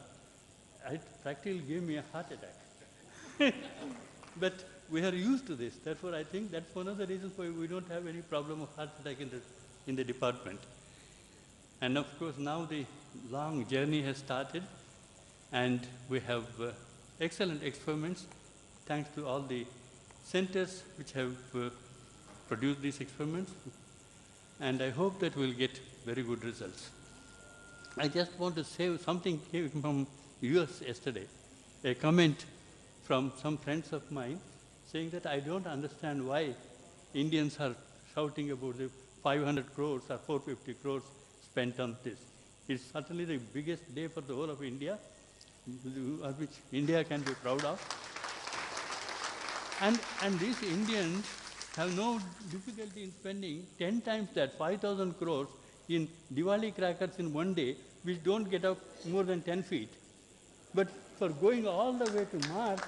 it practically gave me a heart attack. But we are used to this. Therefore, I think that's one of the reasons why we don't have any problem of heart attack in the department. And of course, now the long journey has started, and we have excellent experiments, thanks to all the centers which have produced these experiments. And I hope that we'll get very good results. I just want to say something came from US yesterday, a comment from some friends of mine saying that I don't understand why Indians are shouting about the 500 crores or 450 crores spent on this. It's certainly the biggest day for the whole of India, which India can be proud of. And these Indians have no difficulty in spending 10 times that, 5,000 crores in Diwali crackers in one day, which don't get up more than 10 feet. But for going all the way to Mars,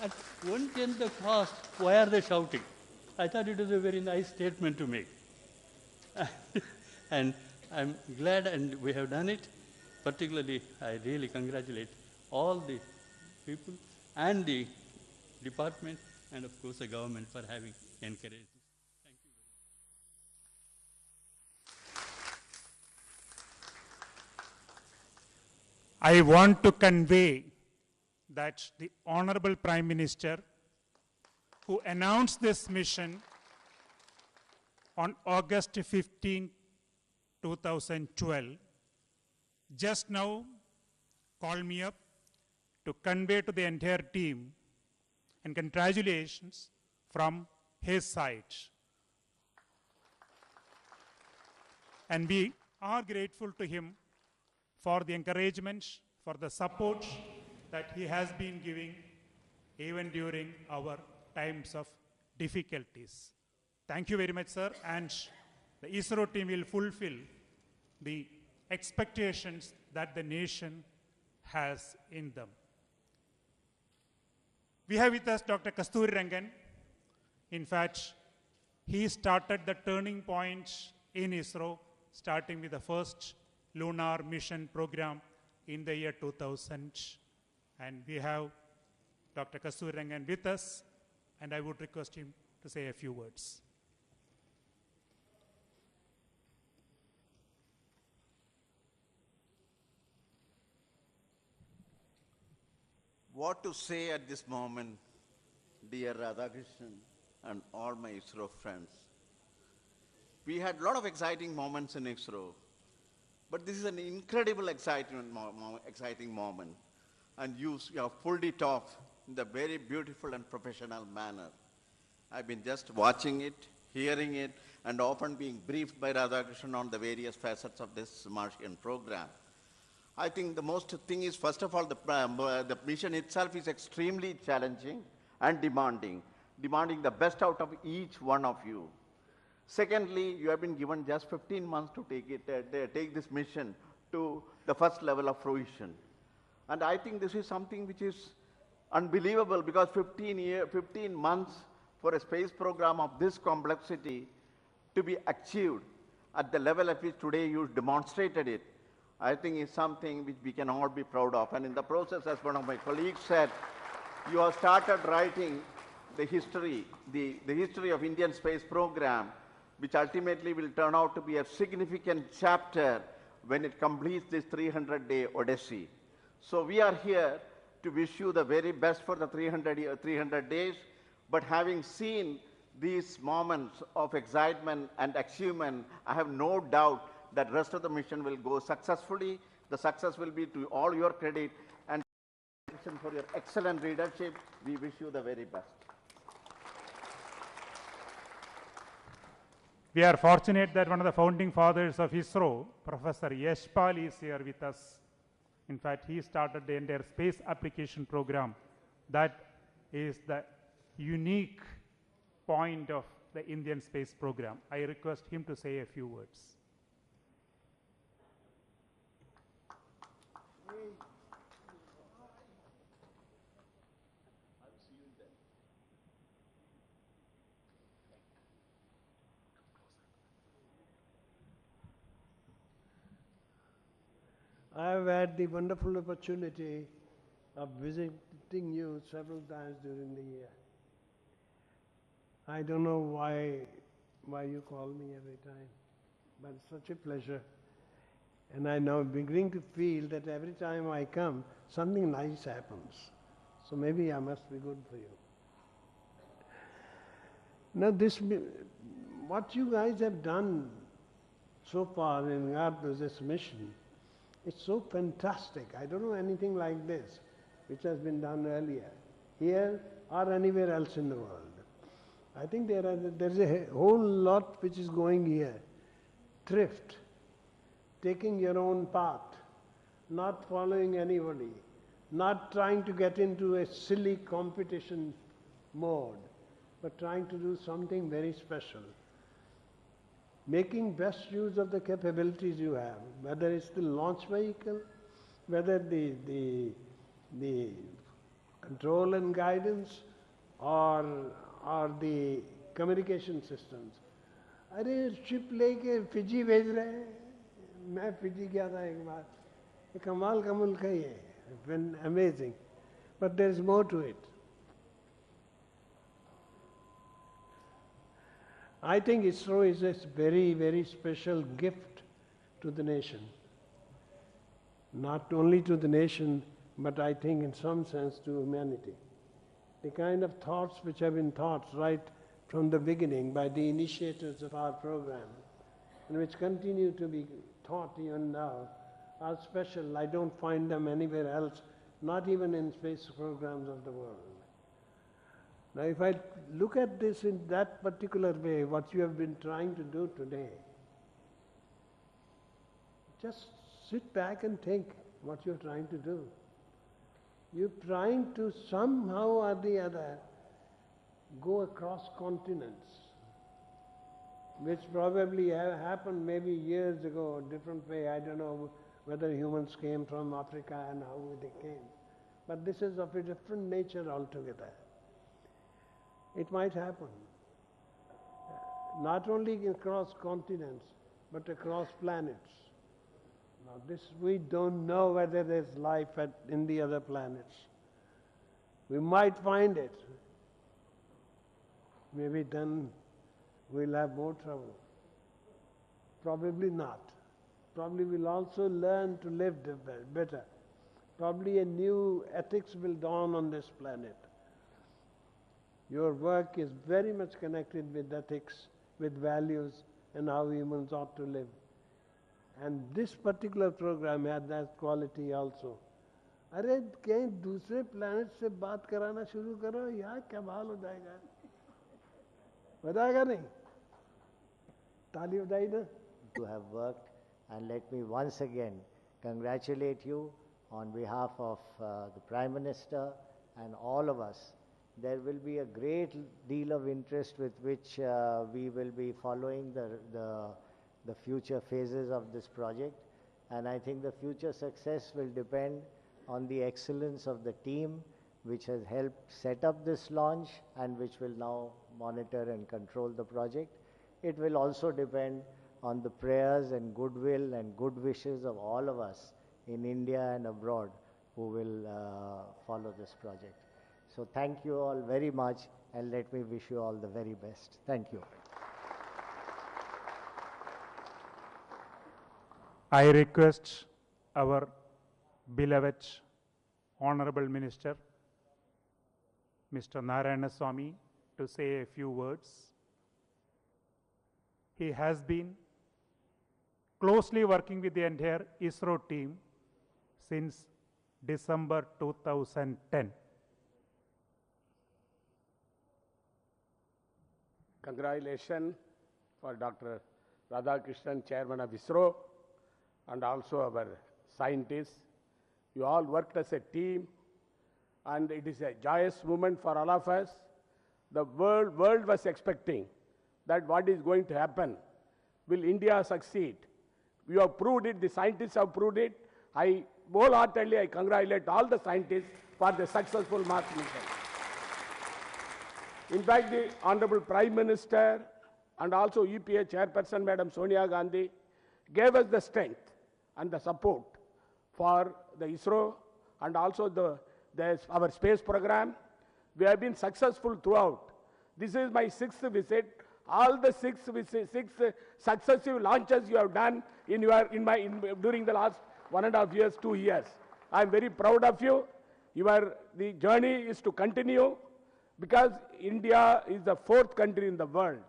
at 1/10 the cost, why are they shouting? I thought it was a very nice statement to make. And I'm glad and we have done it. Particularly, I really congratulate all the people and the department and of course the government for having encouraged this. Thank you very much. I want to convey that the Honorable Prime Minister, who announced this mission on August 15, 2012, just now called me up to convey to the entire team and congratulations from his side. And we are grateful to him for the encouragement, for the support that he has been giving even during our times of difficulties. Thank you very much, sir. And the ISRO team will fulfill the expectations that the nation has in them. We have with us Dr. Kasturi Rangan. In fact, he started the turning point in ISRO, starting with the first lunar mission program in the year 2000. And we have Dr. Kasturi Rangan with us, and I would request him to say a few words. What to say at this moment, dear Radhakrishnan and all my ISRO friends. We had a lot of exciting moments in ISRO, but this is an incredible exciting moment. And you have pulled it off in a very beautiful and professional manner. I've been just watching it, hearing it, and often being briefed by Radhakrishnan on the various facets of this Martian program. I think the most thing is, first of all, the mission itself is extremely challenging and demanding the best out of each one of you. Secondly, you have been given just 15 months to take this mission to the first level of fruition. And I think this is something which is unbelievable, because 15 months for a space program of this complexity to be achieved. at the level at which today you demonstrated it, I think is something which we can all be proud of. And in the process, as one of my colleagues said, you have started writing the history of Indian space program, which ultimately will turn out to be a significant chapter when it completes this 300-day odyssey. So we are here to wish you the very best for the 300 days, but having seen these moments of excitement and achievement, I have no doubt that rest of the mission will go successfully. The success will be to all your credit, and for your excellent leadership, we wish you the very best. We are fortunate that one of the founding fathers of ISRO, Professor Yashpal, is here with us. In fact, he started the entire space application program. That is the unique point of the Indian space program. I request him to say a few words. I have had the wonderful opportunity of visiting you several times during the year. I don't know why you call me every time, but it's such a pleasure. And I now beginning to feel that every time I come, something nice happens. So maybe I must be good for you. Now what you guys have done so far in regard to this mission, it's so fantastic. I don't know anything like this which has been done earlier, here or anywhere else in the world. I think there's a whole lot which is going here. Thrift, taking your own path, not following anybody, not trying to get into a silly competition mode, but trying to do something very special. Making best use of the capabilities you have, whether it's the launch vehicle, whether the control and guidance, or the communication systems. अरे ship लेके Fiji भेज रहे हैं, मैं Fiji गया था एक बार, ये कमाल का मुल्क है ये, it's been amazing, but there is more to it. I think ISRO is a very, very special gift to the nation. Not only to the nation, but I think in some sense to humanity. The kind of thoughts which have been thought right from the beginning by the initiators of our program, and which continue to be taught even now, are special. I don't find them anywhere else, not even in space programs of the world. Now, if I look at this in that particular way, what you have been trying to do today, just sit back and think what you're trying to do. You're trying to somehow or the other go across continents, which probably happened maybe years ago, a different way. I don't know whether humans came from Africa and how they came. But this is of a different nature altogether. It might happen, not only across continents, but across planets. Now this, we don't know whether there's life in the other planets. We might find it. Maybe then we'll have more trouble. Probably not. Probably we'll also learn to live better. Probably a new ethics will dawn on this planet. Your work is very much connected with ethics, with values, and how humans ought to live. And this particular program had that quality also. अरे कहीं दूसरे planet से बात कराना शुरू करो, यार क्या हाल हो जाएगा? बताएगा नहीं? ताली बजाई ना? You have worked, and let me once again congratulate you on behalf of the Prime Minister and all of us. There will be a great deal of interest with which we will be following the future phases of this project, and I think the future success will depend on the excellence of the team which has helped set up this launch and which will now monitor and control the project. It will also depend on the prayers and goodwill and good wishes of all of us in India and abroad who will follow this project. So thank you all very much, and let me wish you all the very best. Thank you. I request our beloved Honorable Minister, Mr. Narayanaswamy, to say a few words. He has been closely working with the entire ISRO team since December 2010. Congratulations for Dr. Radhakrishnan, Chairman of ISRO, and also our scientists. You all worked as a team, and it is a joyous moment for all of us. The world was expecting that what is going to happen. Will India succeed? We have proved it, the scientists have proved it. I wholeheartedly congratulate all the scientists for the successful Mars mission. In fact, the Honorable Prime Minister and also UPA Chairperson, Madam Sonia Gandhi, gave us the strength and the support for the ISRO and also our space program. We have been successful throughout. This is my 6th visit. All the six successive launches you have done during the last 1.5 years, 2 years. I am very proud of you. The journey is to continue, because India is the 4th country in the world.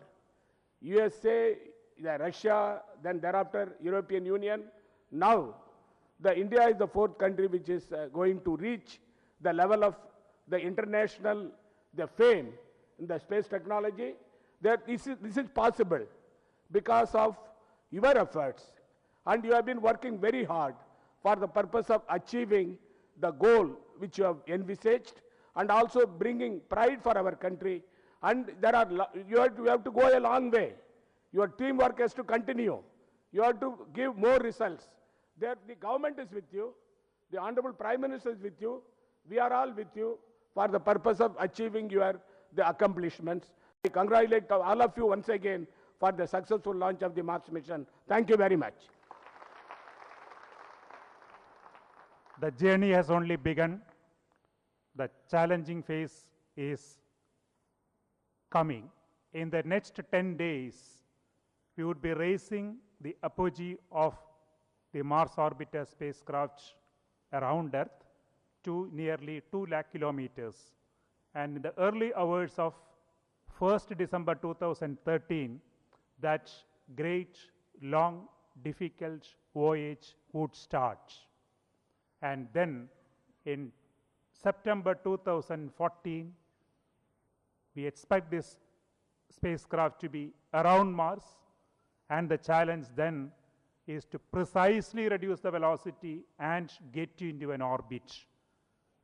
USA, Russia, then thereafter European Union. Now, India is the 4th country which is going to reach the level of the international fame in the space technology. This is possible because of your efforts, and you have been working very hard for the purpose of achieving the goal which you have envisaged, and also bringing pride for our country. And you have to go a long way. Your teamwork has to continue. You have to give more results. The government is with you. The Honorable Prime Minister is with you. We are all with you for the purpose of achieving the accomplishments. I congratulate all of you once again for the successful launch of the Mars mission. Thank you very much. The journey has only begun. The challenging phase is coming. In the next 10 days, we would be raising the apogee of the Mars orbiter spacecraft around Earth to nearly 2 lakh kilometers. And in the early hours of 1st December 2013, that great, long, difficult voyage would start. And then in September 2014, we expect this spacecraft to be around Mars, and the challenge then is to precisely reduce the velocity and get you into an orbit.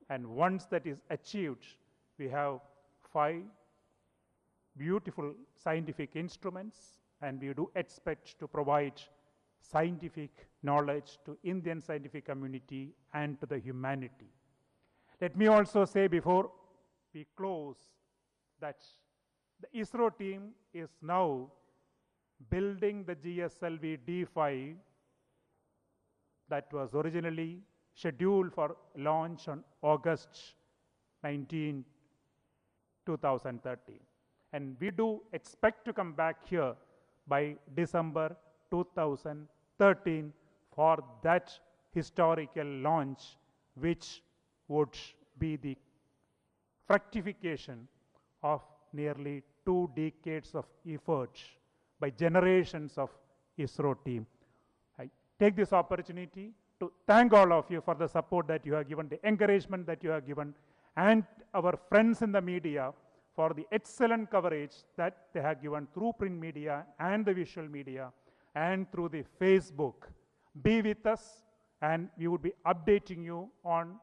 And once that is achieved, we have 5 beautiful scientific instruments, and we do expect to provide scientific knowledge to Indian scientific community and to the humanity. Let me also say before we close that the ISRO team is now building the GSLV D5 that was originally scheduled for launch on August 19, 2013. And we do expect to come back here by December 2013 for that historical launch, which would be the fructification of nearly 2 decades of effort by generations of ISRO team. I take this opportunity to thank all of you for the support that you have given, the encouragement that you have given, and our friends in the media for the excellent coverage that they have given through print media and the visual media and through the Facebook. Be with us, and we would be updating you on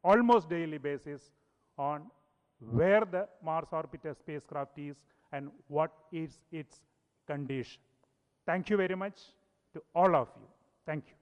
almost daily basis on where the Mars orbiter spacecraft is and what is its condition. Thank you very much to all of you. Thank you.